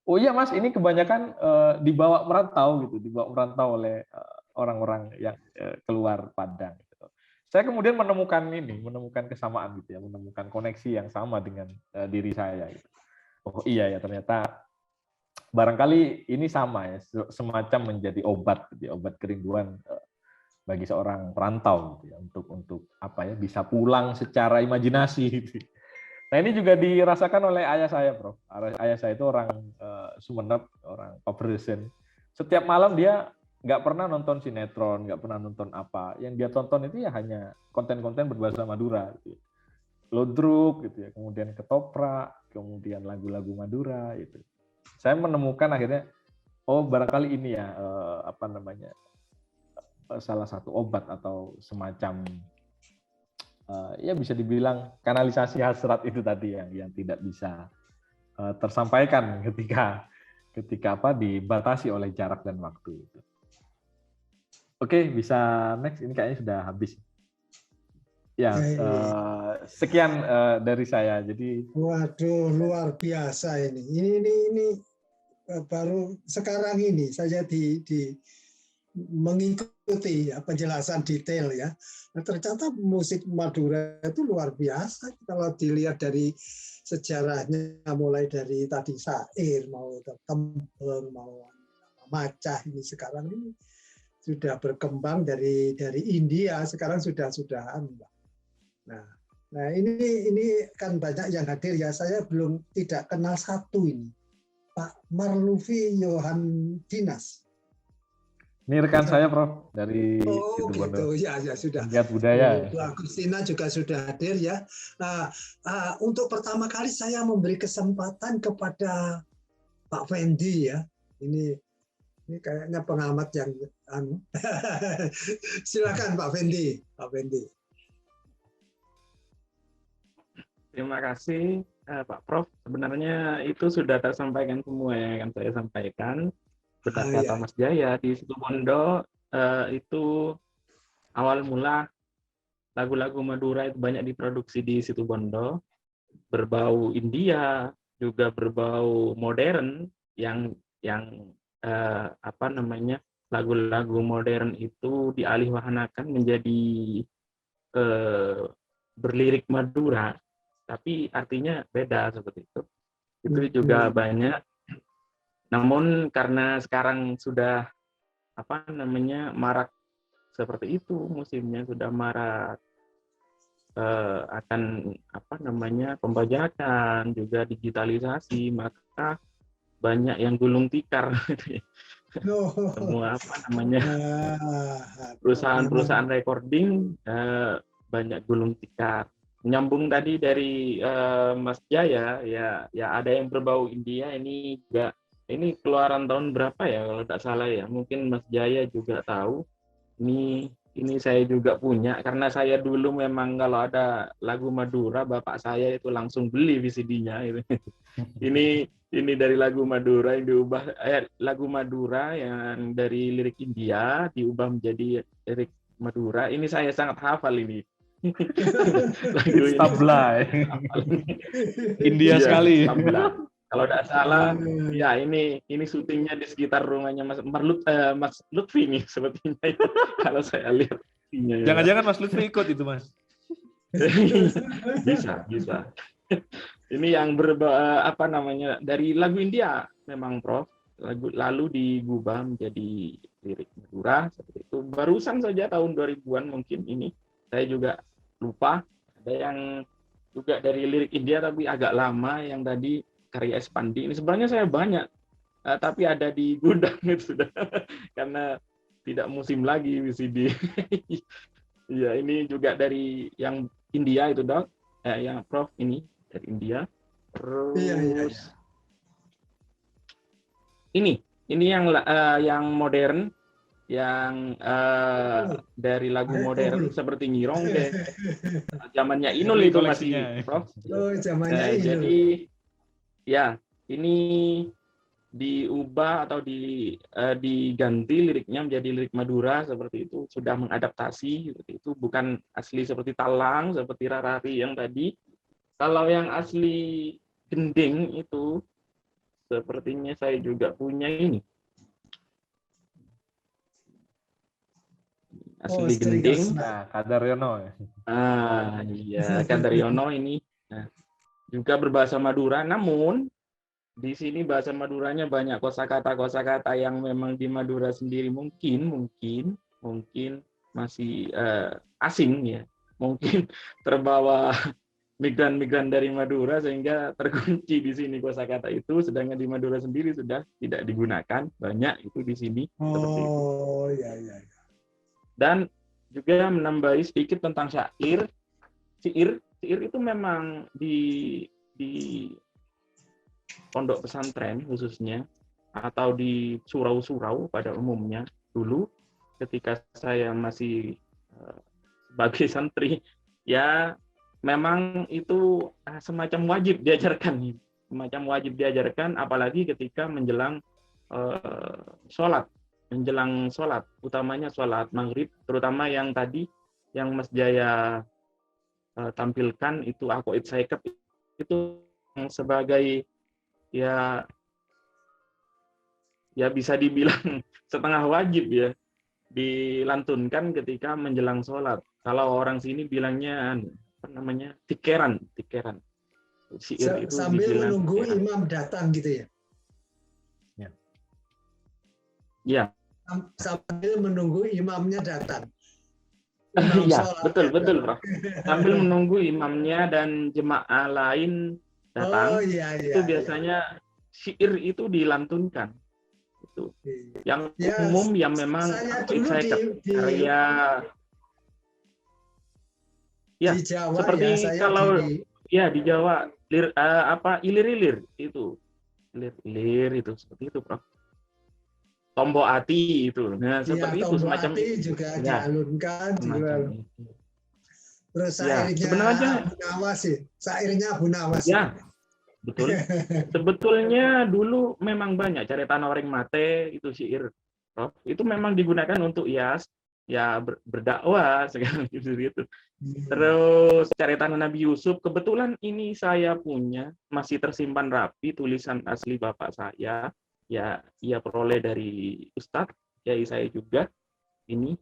Oh iya Mas, ini kebanyakan dibawa merantau gitu, dibawa merantau oleh orang-orang yang keluar Padang. Gitu. Saya kemudian menemukan kesamaan gitu ya, menemukan koneksi yang sama dengan diri saya. Gitu. Oh iya ya, ternyata barangkali ini sama ya, semacam menjadi obat, gitu ya, obat kerinduan bagi seorang perantau gitu ya, untuk bisa pulang secara imajinasi. Gitu. Nah ini juga dirasakan oleh ayah saya, Prof. Ayah saya itu orang Sumeneb, orang Pabresen. Setiap malam dia nggak pernah nonton sinetron, nggak pernah nonton apa. Yang dia tonton itu ya hanya konten-konten berbahasa Madura. Gitu. Lodruk gitu ya, kemudian ketoprak, kemudian lagu-lagu Madura gitu. Saya menemukan akhirnya, oh barangkali ini ya salah satu obat atau semacam ya bisa dibilang kanalisasi hasrat itu tadi yang tidak bisa tersampaikan ketika dibatasi oleh jarak dan waktu. Oke, bisa next. Ini kayaknya sudah habis. Ya, sekian dari saya. Jadi, waduh, luar biasa ini. Ini baru sekarang ini saya mengikuti ya, penjelasan detail ya. Nah, ternyata musik Madura itu luar biasa kalau dilihat dari sejarahnya, mulai dari tadi syair, mau tembang, mau macah, ini sekarang ini sudah berkembang dari India, sekarang sudahan. Nah, ini kan banyak yang hadir ya. Saya belum tidak kenal satu ini, Pak Marlufi Yohan Dinas. ini rekan saya, Prof, dari Oh Situbondo. gitu, ya sudah. Giat budaya. Bu Agustina juga sudah hadir ya. Nah, untuk pertama kali saya memberi kesempatan kepada Pak Fendi ya. Ini kayaknya pengamat yang silakan Pak Fendi. Pak Fendi. Terima kasih Pak Prof. Sebenarnya itu sudah tersampaikan semua yang akan saya sampaikan. Benar kata Mas Jaya, di Situbondo itu awal mula lagu-lagu Madura itu banyak diproduksi di Situbondo, berbau India, juga berbau modern yang lagu-lagu modern itu dialihwahanakan menjadi berlirik Madura, tapi artinya beda seperti itu. Itu juga banyak. Namun karena sekarang sudah marak seperti itu, musimnya sudah marak akan pembajakan, juga digitalisasi, maka banyak yang gulung tikar. Semua perusahaan recording banyak gulung tikar. Nyambung tadi dari Mas Jaya, ya ada yang berbau India, ini juga ini keluaran tahun berapa ya kalau tidak salah ya, mungkin Mas Jaya juga tahu. Ini saya juga punya, karena saya dulu memang kalau ada lagu Madura, bapak saya itu langsung beli VCD-nya. Ini dari lagu Madura yang diubah, lagu Madura yang dari lirik India diubah menjadi lirik Madura. Ini saya sangat hafal ini. Tabla. India sekali. Tabla. Kalau tidak salah, ya ini syutingnya di sekitar rumahnya Mas Lutfi nih sepertinya. Kalau saya lihat. Jangan-jangan Mas Lutfi ikut itu, Mas? Bisa. Ini yang dari lagu India memang, Prof. Lalu digubah menjadi lirik Madura seperti itu. Barusan saja tahun 2000-an mungkin ini. Saya juga lupa. Ada yang juga dari lirik India tapi agak lama, yang tadi karya Espandi. Ini sebenarnya saya banyak, tapi ada di gudang itu sudah karena tidak musim lagi VCD. Ya, ini juga dari yang India itu, Dok. Yang Prof ini dari India. Terus iya. Ini yang modern, yang dari lagu modern seperti Ngirong deh. Zamannya Inul itu masih, Prof. Oh, zamannya Inul. Jadi ya, ini diubah atau diganti liriknya menjadi lirik Madura seperti itu, sudah mengadaptasi seperti itu, bukan asli seperti Talang, seperti Rarari yang tadi. Kalau yang asli gending itu sepertinya saya juga punya ini. Asli gending. Nah, Kadaryono ya. Iya, Kadaryono ini. Nah, juga berbahasa Madura, namun di sini bahasa Maduranya banyak kosakata yang memang di Madura sendiri mungkin masih asing ya. Mungkin terbawa migran-migran dari Madura sehingga terkunci di sini kosakata itu, sedangkan di Madura sendiri sudah tidak digunakan, banyak itu di sini. Seperti itu. Iya. Dan juga menambahi sedikit tentang syair. syair itu memang di pondok pesantren khususnya atau di surau-surau pada umumnya dulu ketika saya masih sebagai santri ya memang itu semacam wajib diajarkan apalagi ketika menjelang menjelang sholat utamanya sholat maghrib terutama yang tadi yang Mas Jaya tampilkan itu aqaid saikab itu sebagai ya bisa dibilang setengah wajib ya dilantunkan ketika menjelang sholat. Kalau orang sini bilangnya apa namanya tikeran. Syair itu sambil menunggu tikeran. imam datang gitu ya. Ya. Sambil menunggu imamnya datang. Iya, betul Prof. Sambil menunggu imamnya dan jemaah lain datang. Iya, itu biasanya syair itu dilantunkan. Itu. Yang umum yang memang karya ya di Jawa seperti kalau di Jawa ilir-ilir itu. Ilir-ilir itu seperti itu, Prof. Tombok ati itu. Nah, seperti itu semacam ati juga dialunkan juga. Terus syairnya Abu Nawas. Ya. Betul. Sebetulnya dulu memang banyak caretan orang mate itu syair, Prof. Itu memang digunakan untuk berdakwah segala gitu. Terus caretan Nabi Yusuf kebetulan ini saya punya masih tersimpan rapi tulisan asli bapak saya. Ya, ia peroleh dari Ustadz, kiai saya juga. Ini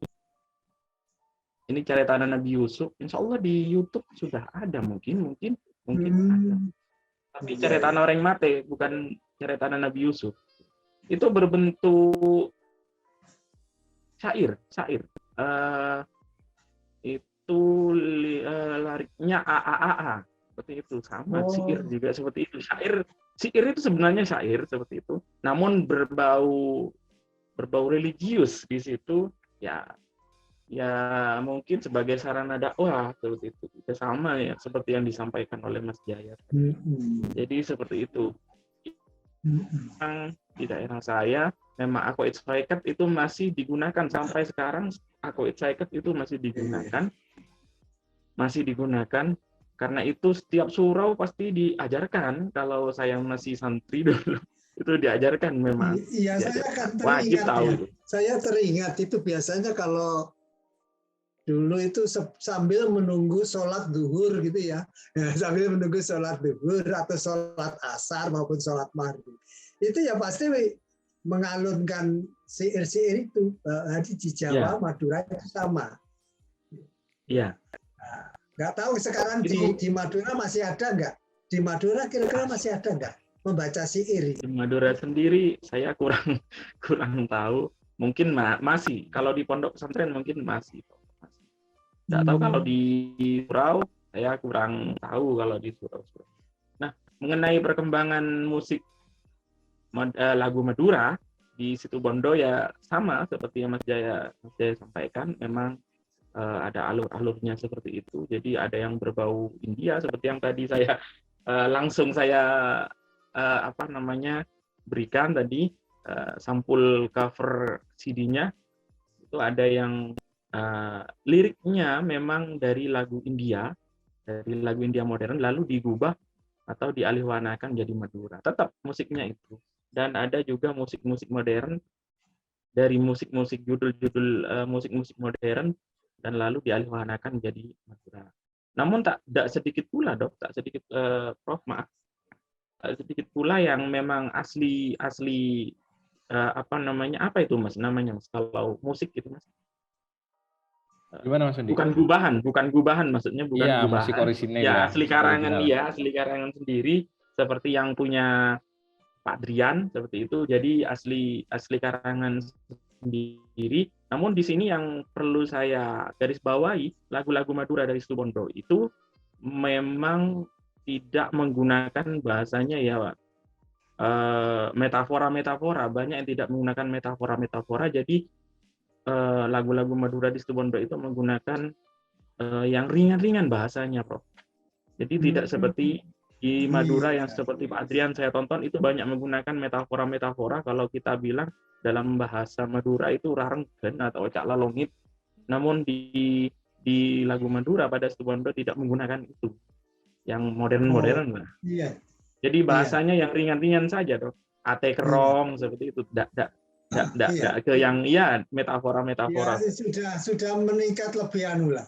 caretan Nabi Yusuf. Insya Allah di YouTube sudah ada mungkin ada. Tapi caretan orang mate, bukan caretan Nabi Yusuf. Itu berbentuk syair. Itu lariknya AAA. Seperti itu. Sama syair juga seperti itu. Syair itu sebenarnya syair seperti itu. Namun berbau religius di situ ya mungkin sebagai sarana dakwah seperti itu. Sama ya seperti yang disampaikan oleh Mas Jaya. Jadi seperti itu. Di daerah saya memang aqaid saikab itu masih digunakan sampai sekarang. Aqaid saikab itu masih digunakan karena itu setiap surau pasti diajarkan. Kalau saya masih santri dulu itu diajarkan memang. Iya, saya kan wajib tahu. Ya. Saya teringat itu biasanya kalau dulu itu sambil menunggu sholat duhur gitu ya, sambil menunggu sholat duhur atau sholat asar maupun sholat maghrib, itu ya pasti mengalunkan syair-syair itu. Di Jawa, Madura itu sama. Iya. Nggak tahu sekarang di Madura masih ada nggak? Di Madura kira-kira masih ada nggak membaca syair? Di Madura sendiri saya kurang tahu. Mungkin masih. Kalau di pondok pesantren mungkin masih. Nggak tahu kalau di surau, saya kurang tahu kalau di surau. Nah, mengenai perkembangan musik lagu Madura di Situbondo ya sama seperti yang Mas Jaya sampaikan, memang ada alur-alurnya seperti itu. Jadi ada yang berbau India seperti yang tadi saya langsung berikan tadi sampul cover CD-nya itu ada yang liriknya memang dari lagu India modern lalu digubah atau dialihwanakan jadi Madura. Tetap musiknya itu. Dan ada juga musik-musik modern dari musik-musik judul-judul musik-musik modern dan lalu dialihwanakan jadi Madura. Namun tak sedikit pula, Prof, maaf. Sedikit pula yang memang asli apa itu Mas namanya Mas kalau musik gitu Mas. Gimana Mas Andi? Bukan gubahan maksudnya bukan gubahan. Musik orisinil asli karangan sendiri seperti yang punya Pak Drian seperti itu. Jadi asli karangan sendiri. Namun di sini yang perlu saya garis bawahi, lagu-lagu Madura dari Situbondo itu memang tidak menggunakan bahasanya ya metafora, banyak yang tidak menggunakan metafora. Jadi lagu-lagu Madura di Situbondo itu menggunakan yang ringan-ringan bahasanya, Prof. Jadi tidak seperti di Madura yang Iya. seperti Pak Adrian saya tonton itu banyak menggunakan metafora-metafora kalau kita bilang dalam bahasa Madura itu rarenggen atau ocak lalongit. Namun di lagu Madura pada Situbondo tidak menggunakan itu. Yang modern-modern lah. Iya. Jadi bahasanya yang ringan-ringan saja, Dok. Ate kerong seperti itu. Tidak ke yang metafora-metafora. Ya, sudah meningkat lebih lah,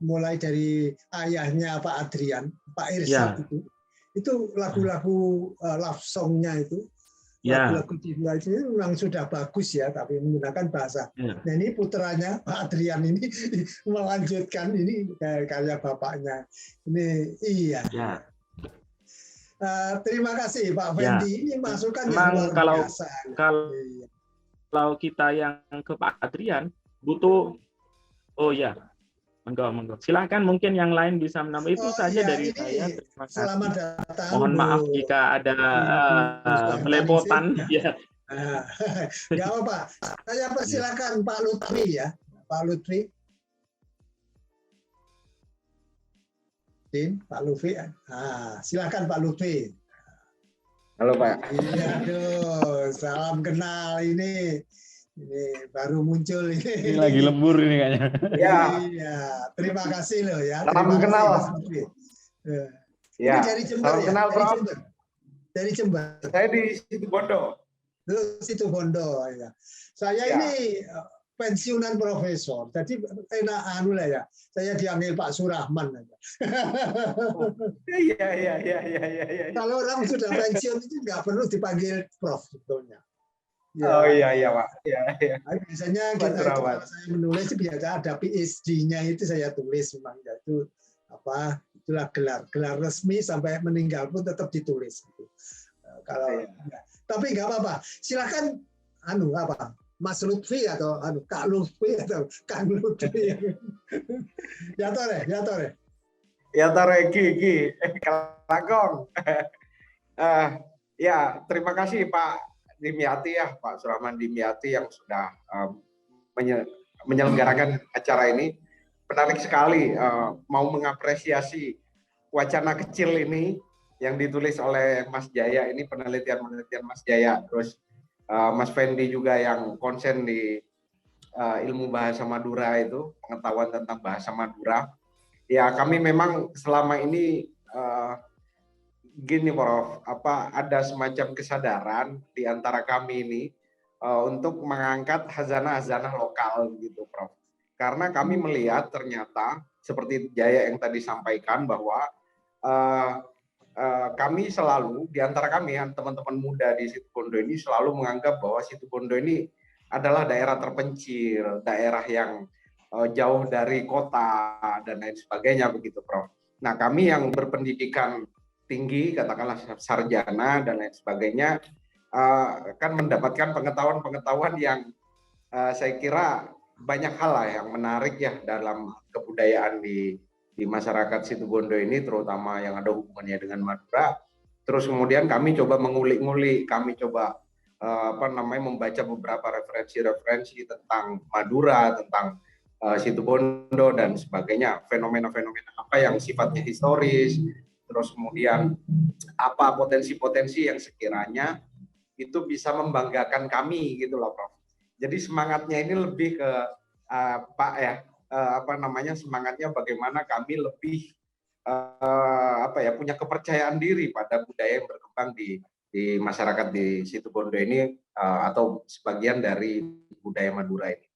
mulai dari ayahnya Pak Adrian, Pak Irsad itu lagu-lagu love song-nya itu, lagu-lagu cinta itu memang sudah bagus ya, tapi menggunakan bahasa. Nah ini putranya Pak Adrian ini melanjutkan ini karya bapaknya. Ini iya. Terima kasih Pak Fendi. Ini masukan yang luar biasa. Kalau kita yang ke Pak Adrian butuh, monggo. Silakan mungkin yang lain bisa menambah itu saja dari saya. Terima kasih. Selamat datang. Mohon maaf jika ada melepotan. Ya. Ya Pak, saya persilakan Pak Lutfi ya, Pak Lutfi. Pak Lutfi. Silakan Pak Lutfi. Halo Pak. Iya, aduh, salam kenal ini baru muncul ini. Ini lagi lembur ini kayaknya. Iya, terima kasih loh ya. Salam kenal. Ini dari Jember salam kenal, Prof. Dari Jember. Saya di Situbondo. Situbondo ya. Saya ini pensiunan profesor, jadi enak lah ya. Saya diambil Pak Surahman aja. Iya. Kalau orang sudah pensiun itu nggak perlu dipanggil Prof sebetulnya. Ya. Oh iya Pak. Iya. Nah, biasanya kalau saya menulis biasa ada PhD-nya itu saya tulis memang ya, itu itulah gelar resmi sampai meninggal pun tetap ditulis. Gitu. Tapi nggak apa-apa. Silakan Mas Lutfi atau Kak Lutfi atau Kang Lutfi. Ya tore. Ya tore Gi. Kalagong. Ya, terima kasih Pak Dimyati ya, Pak Surahman Dimyati yang sudah menyelenggarakan acara ini. Menarik sekali, mau mengapresiasi wacana kecil ini yang ditulis oleh Mas Jaya, ini penelitian Mas Jaya, terus Mas Fendi juga yang konsen di ilmu bahasa Madura itu, pengetahuan tentang bahasa Madura. Ya kami memang selama ini gini Prof, ada semacam kesadaran di antara kami ini untuk mengangkat hazanah-hazanah lokal gitu Prof. Karena kami melihat ternyata seperti Jaya yang tadi sampaikan bahwa kami selalu, di antara kami teman-teman muda di Situbondo ini selalu menganggap bahwa Situbondo ini adalah daerah terpencil, daerah yang jauh dari kota dan lain sebagainya begitu Prof. Nah kami yang berpendidikan tinggi, katakanlah sarjana dan lain sebagainya, kan mendapatkan pengetahuan-pengetahuan yang saya kira banyak hal lah yang menarik ya dalam kebudayaan di masyarakat Situbondo ini, terutama yang ada hubungannya dengan Madura. Terus kemudian kami coba mengulik-ngulik, kami coba membaca beberapa referensi-referensi tentang Madura, tentang Situbondo dan sebagainya, fenomena-fenomena apa yang sifatnya historis, terus kemudian apa potensi-potensi yang sekiranya itu bisa membanggakan kami gitu loh Prof. Jadi semangatnya ini lebih ke Pak ya, semangatnya bagaimana kami lebih punya kepercayaan diri pada budaya yang berkembang di masyarakat di Situbondo ini atau sebagian dari budaya Madura ini.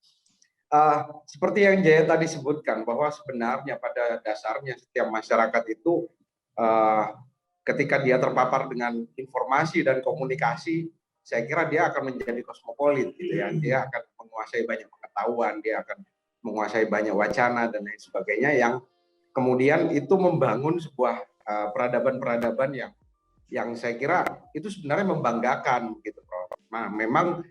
Seperti yang Jaya tadi sebutkan bahwa sebenarnya pada dasarnya setiap masyarakat itu ketika dia terpapar dengan informasi dan komunikasi, saya kira dia akan menjadi kosmopolit gitu ya. Dia akan menguasai banyak pengetahuan, dia akan menguasai banyak wacana dan lain sebagainya yang kemudian itu membangun sebuah peradaban-peradaban yang saya kira itu sebenarnya membanggakan gitu Prof. Nah, memang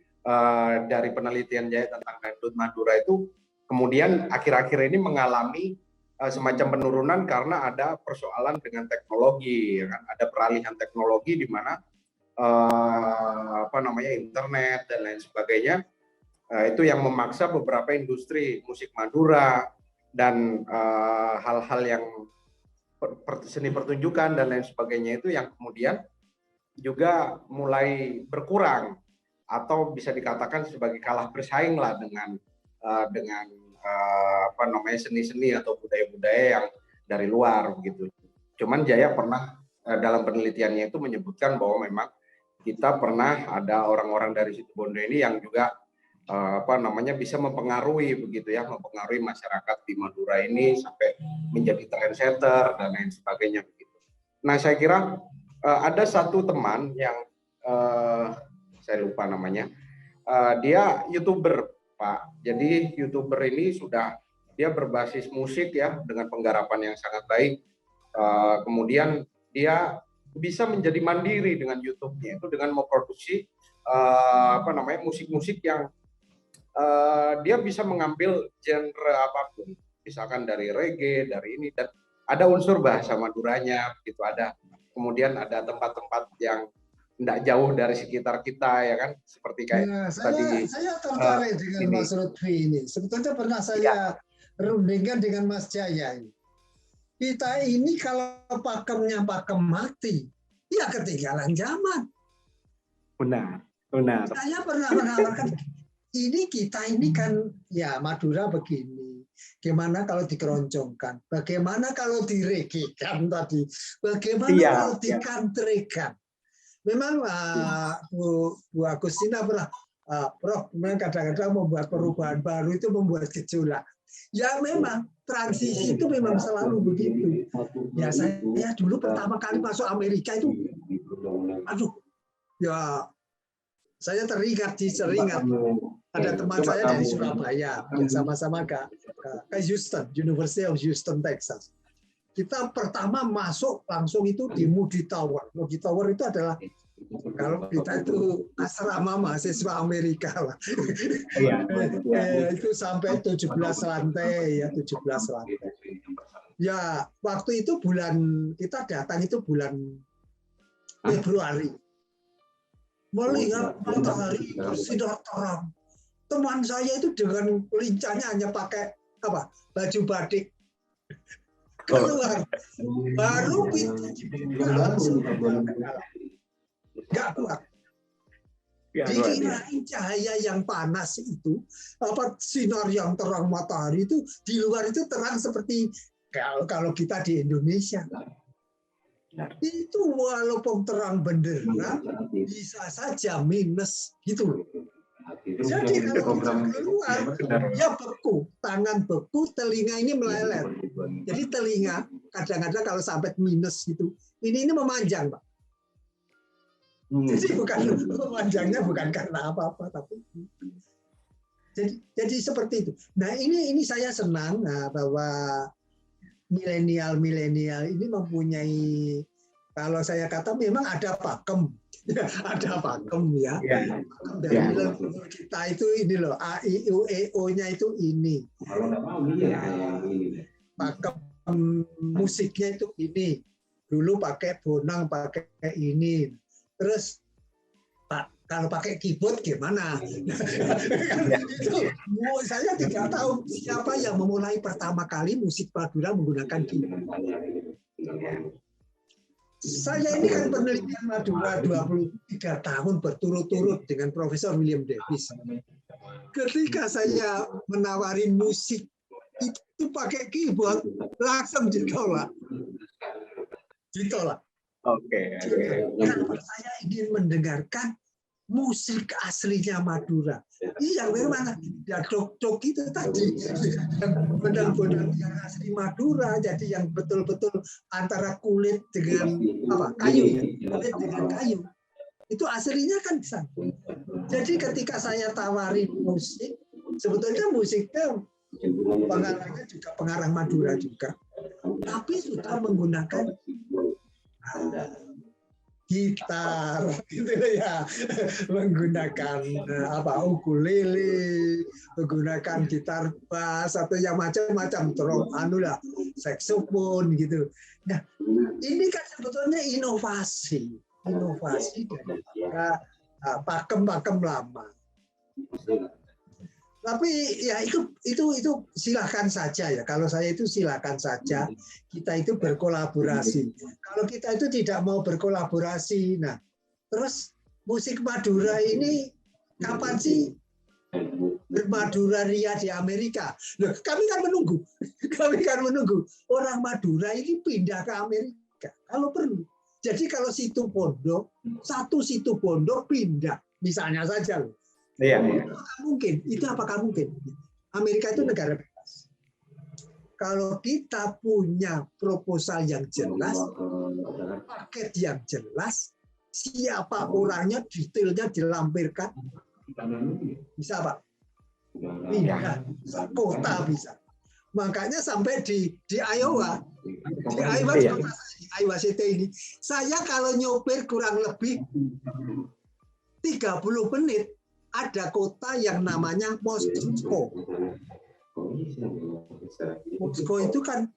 dari penelitian Jaya tentang Dangdut Madura itu kemudian akhir-akhir ini mengalami semacam penurunan karena ada persoalan dengan teknologi, ya kan? Ada peralihan teknologi di mana internet dan lain sebagainya itu yang memaksa beberapa industri musik Madura dan hal-hal yang seni pertunjukan dan lain sebagainya itu yang kemudian juga mulai berkurang atau bisa dikatakan sebagai kalah bersaing lah dengan apa namanya seni-seni atau budaya-budaya yang dari luar begitu. Cuman Jaya pernah dalam penelitiannya itu menyebutkan bahwa memang kita pernah ada orang-orang dari Situbondo ini yang juga apa namanya bisa mempengaruhi begitu ya, mempengaruhi masyarakat di Madura ini sampai menjadi trendsetter dan lain sebagainya begitu. Nah, saya kira ada satu teman yang saya lupa namanya, dia YouTuber, Pak. Jadi YouTuber ini sudah dia berbasis musik ya dengan penggarapan yang sangat baik. Kemudian dia bisa menjadi mandiri dengan YouTube-nya itu dengan memproduksi apa namanya musik-musik yang dia bisa mengambil genre apapun, misalkan dari reggae, dari ini, dan ada unsur bahasa Maduranya, gitu ada. Kemudian ada tempat-tempat yang tidak jauh dari sekitar kita, ya kan, seperti kayak tadi. Saya tertarik dengan Mas Lutfi ini. Sebetulnya pernah saya rundingkan dengan Mas Jaya ini. Kita ini kalau pakemnya pakem mati, ya ketinggalan zaman. Benar. Saya pernah menawarkan ini kita ini kan ya Madura begini. Gimana kalau dikeroncongkan? Bagaimana kalau diregikan tadi? Bagaimana kalau dikantrekan? Memang Bu Agustina pernah, Prof, memang kadang-kadang membuat perubahan baru itu membuat gejolak. Ya memang transisi itu memang selalu begitu. Ya saya dulu pertama kali masuk Amerika itu, aduh, ya saya teringat ada teman saya dari Surabaya, ya sama-sama ke Houston, University of Houston, Texas. Kita pertama masuk langsung itu di Moody Tower. Moody Tower itu adalah kalau kita itu asrama mahasiswa Amerika lah. Itu sampai 17 lantai ya, 17 lantai. Ya, waktu itu kita datang itu bulan Februari. Melihat matahari bersinar terang. Teman saya itu dengan lincahnya hanya pakai baju batik. Keluar. Baru langsung nggak kuat. Dikirain cahaya yang panas itu, sinar yang terang matahari itu di luar itu terang seperti kalau kita di Indonesia. Itu walaupun terang benderang bisa saja minus gitu. Jadi kalau kita keluar ya beku, tangan beku, telinga ini melelet. Jadi telinga kadang-kadang kalau sampai minus gitu, ini memanjang, Pak. Jadi bukan memanjangnya bukan karena apa-apa, tapi jadi seperti itu. Nah ini saya senang bahwa milenial ini mempunyai, kalau saya kata memang ada pakem, ada pakem ya. Pakem dari leluhur kita itu ini loh, A I U E O-nya itu ini. Pakem musiknya itu ini. Dulu pakai bonang, pakai ini. Terus kalau pakai keyboard gimana? Itu saya tidak tahu siapa yang memulai pertama kali musik Madura menggunakan keyboard. Saya ini kan penelitian Madura 23 tahun berturut-turut dengan Profesor William Davis. Ketika saya menawarin musik itu pakai keyboard, langsung ditolak. Oke. Karena saya ingin mendengarkan musik aslinya Madura. Iya, memang ya dok itu tadi yang benang-benang yang asli Madura, jadi yang betul-betul antara kulit dengan kayu, kulit dengan kayu. Itu aslinya kan di sana. Jadi ketika saya tawarin musik, sebetulnya musiknya pengarangnya juga pengarang Madura juga, tapi sudah menggunakan gitar gitu ya, menggunakan ukulele, menggunakan gitar bass atau yang macam-macam, saksofon gitu. Nah, ini kan sebetulnya inovasi dari pakem-pakem lama. Tapi ya itu silakan saja ya. Kalau saya itu silakan saja. Kita itu berkolaborasi. Kalau kita itu tidak mau berkolaborasi, nah terus musik Madura ini kapan sih bermadura ria di Amerika? Loh, kami kan menunggu orang Madura ini pindah ke Amerika kalau perlu. Jadi kalau satu situ pondok pindah, misalnya saja loh. Iya. Apakah mungkin? Amerika itu negara bebas. Kalau kita punya proposal yang jelas, paket yang jelas, siapa orangnya, detailnya dilampirkan, bisa Pak? Bisa. Kota bisa. Makanya sampai di Iowa, Iowa City ini, saya kalau nyopir kurang lebih 30 menit, ada kota yang namanya Moskow. Moskow itu kan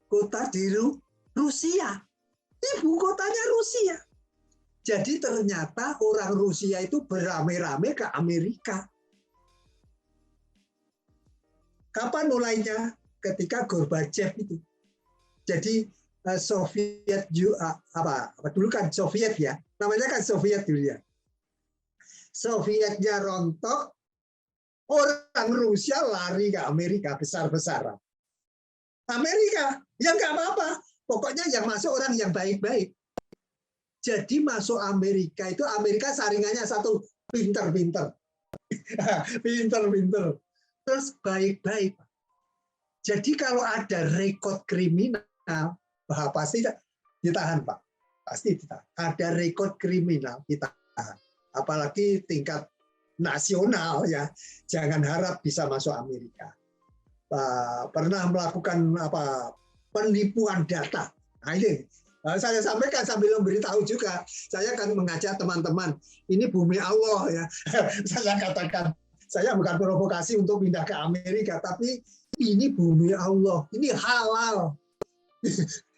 kota di Rusia. Ibu kotanya Rusia. Jadi ternyata orang Rusia itu beramai-ramai ke Amerika. Kapan mulainya? Ketika Gorbachev itu. Jadi Soviet dulu kan Soviet ya. Namanya kan Soviet dulu ya. Sovietnya rontok, orang Rusia lari ke Amerika besar-besaran. Amerika, ya nggak apa-apa. Pokoknya yang masuk orang yang baik-baik. Jadi masuk Amerika itu, Amerika saringannya satu, pinter-pinter. Pinter-pinter. Terus baik-baik. Jadi kalau ada rekod kriminal, pasti ditahan, Pak. Pasti ditahan. Ada rekod kriminal, ditahan. Apalagi tingkat nasional ya, jangan harap bisa masuk Amerika. Pernah melakukan penipuan data. Nah ini saya sampaikan sambil memberitahu juga. Saya akan mengajak teman-teman, ini bumi Allah ya. Saya katakan, saya bukan provokasi untuk pindah ke Amerika, tapi ini bumi Allah, ini halal.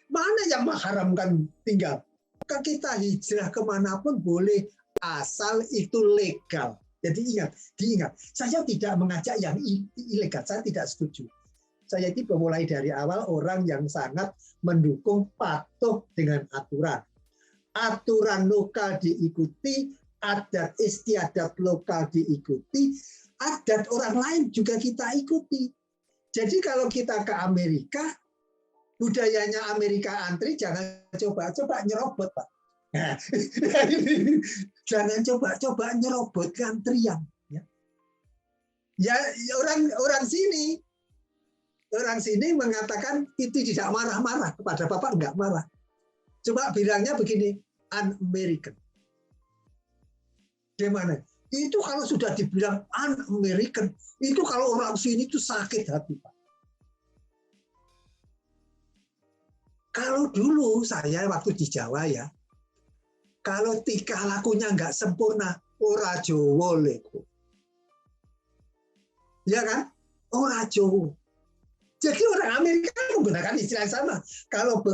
Mana yang mengharamkan tinggal? Kan kita hijrah kemanapun boleh, asal itu legal. Jadi diingat, saya tidak mengajak yang ilegal, saya tidak setuju. Saya itu memulai dari awal orang yang sangat mendukung patuh dengan aturan. Aturan lokal diikuti, adat istiadat lokal diikuti, adat orang lain juga kita ikuti. Jadi kalau kita ke Amerika, budayanya Amerika antri, jangan coba nyerobot, Pak. Nah, jangan coba nyerobot antrian. Ya orang sini mengatakan itu tidak marah-marah kepada Bapak, enggak marah. Coba bilangnya begini, un-American. Gimana? Itu kalau sudah dibilang un-American, itu kalau orang sini itu sakit hati, Pak. Kalau dulu saya waktu di Jawa ya, kalau tingkah lakunya nggak sempurna, ora Jowo leko. Ya kan? Ora Jowo. Jadi orang Amerika menggunakan istilah yang sama. Kalau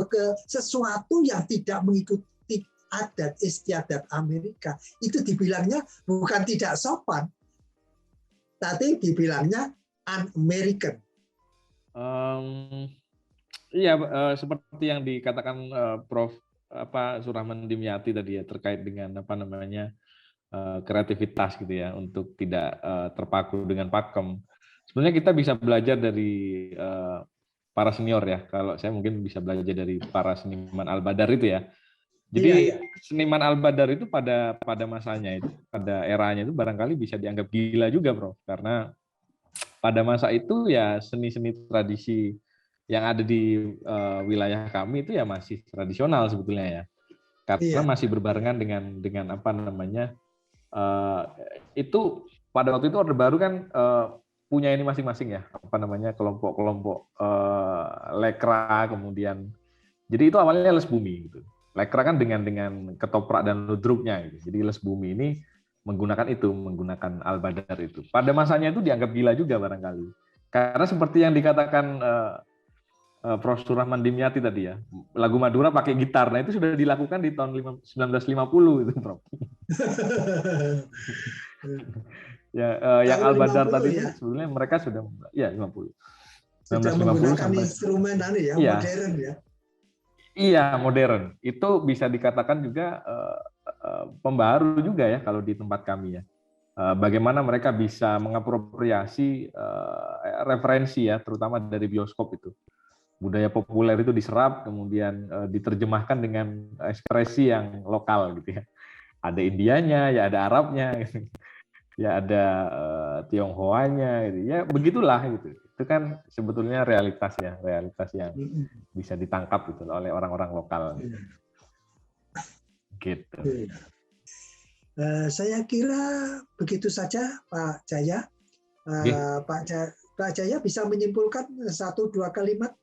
sesuatu yang tidak mengikuti adat istiadat Amerika, itu dibilangnya bukan tidak sopan, tapi dibilangnya un-American. Iya, seperti yang dikatakan Prof. Surahman Dimyati tadi ya, terkait dengan kreativitas gitu ya, untuk tidak terpaku dengan pakem. Sebenarnya kita bisa belajar dari para senior ya. Kalau saya mungkin bisa belajar dari para seniman Al-Badar itu ya. Jadi seniman Al-Badar itu pada masanya itu, pada eranya itu barangkali bisa dianggap gila juga, Prof. Karena pada masa itu ya seni-seni tradisi yang ada di wilayah kami itu ya masih tradisional sebetulnya ya, karena masih berbarengan dengan itu pada waktu itu Orde Baru kan punya ini masing-masing ya, kelompok-kelompok lekra, kemudian jadi itu awalnya les bumi gitu. Lekra kan dengan ketoprak dan ludruknya gitu. Jadi les bumi ini menggunakan Al-Badar itu. Pada masanya itu dianggap gila juga barangkali, karena seperti yang dikatakan Prof. Surahman Dimyati tadi ya, lagu Madura pakai gitar. Nah itu sudah dilakukan di tahun 1950 itu, Prof. Ya, yang Tahun Al-Badar 50 tadi ya? itu sebenarnya mereka sudah ya 50. Sudah 1950 menggunakan sampai instrumen ya, iya. modern ya. Iya, modern. Itu bisa dikatakan juga pembaru juga ya kalau di tempat kami ya. Bagaimana mereka bisa mengapropriasi referensi ya, terutama dari bioskop itu. Budaya populer itu diserap, kemudian diterjemahkan dengan ekspresi yang lokal gitu ya. Ada Indianya, ya ada Arabnya, gitu. Ya ada Tionghoanya, gitu. Ya begitulah gitu. Itu kan sebetulnya realitas ya, realitas yang bisa ditangkap gitu oleh orang-orang lokal. Gitu. Saya kira begitu saja, Pak Jaya. Pak Jaya bisa menyimpulkan 1-2 kalimat.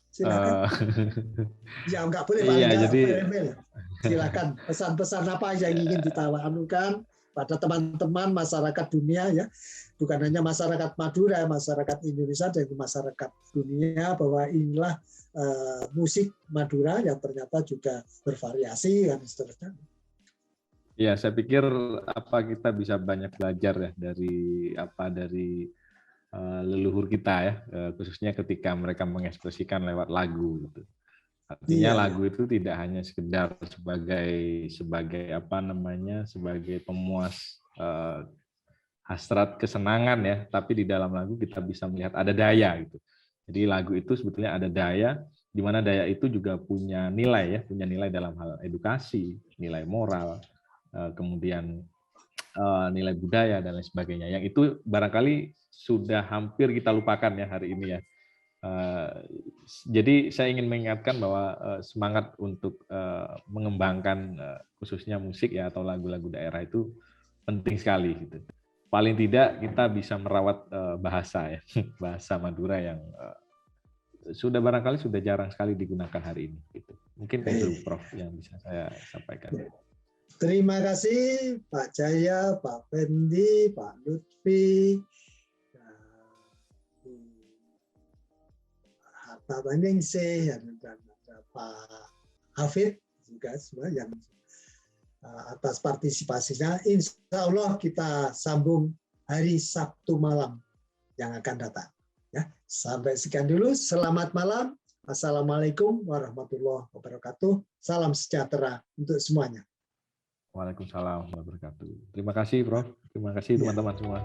Silakan. Ya nggak boleh Pak, iya, enggak, jadi silakan pesan-pesan apa yang ingin ditawarkan pada teman-teman masyarakat dunia ya, bukan hanya masyarakat Madura, masyarakat Indonesia dan masyarakat dunia, bahwa inilah musik Madura yang ternyata juga bervariasi dan seterusnya. ya, saya pikir kita bisa banyak belajar ya dari leluhur kita ya, khususnya ketika mereka mengekspresikan lewat lagu gitu. Artinya lagu itu tidak hanya sekedar sebagai sebagai pemuas hasrat kesenangan ya, tapi di dalam lagu kita bisa melihat ada daya gitu. Jadi lagu itu sebetulnya ada daya, di mana daya itu juga punya nilai ya, punya nilai dalam hal edukasi, nilai moral, kemudian nilai budaya dan lain sebagainya. Yang itu barangkali sudah hampir kita lupakan ya hari ini ya. Jadi saya ingin mengingatkan bahwa semangat untuk mengembangkan khususnya musik ya atau lagu-lagu daerah itu penting sekali gitu. Paling tidak kita bisa merawat bahasa ya, bahasa Madura yang barangkali sudah jarang sekali digunakan hari ini gitu. Mungkin itu Prof yang bisa saya sampaikan. Terima kasih Pak Jaya, Pak Fendi, Pak Lutfi, Pak Baningsih, dan Pak Hafid juga semua yang atas partisipasinya. Insya Allah kita sambung hari Sabtu malam yang akan datang. Ya, sampai sekian dulu. Selamat malam. Assalamualaikum warahmatullahi wabarakatuh. Salam sejahtera untuk semuanya. Waalaikumsalam warahmatullahi wabarakatuh. Terima kasih Prof. Terima kasih teman-teman semua.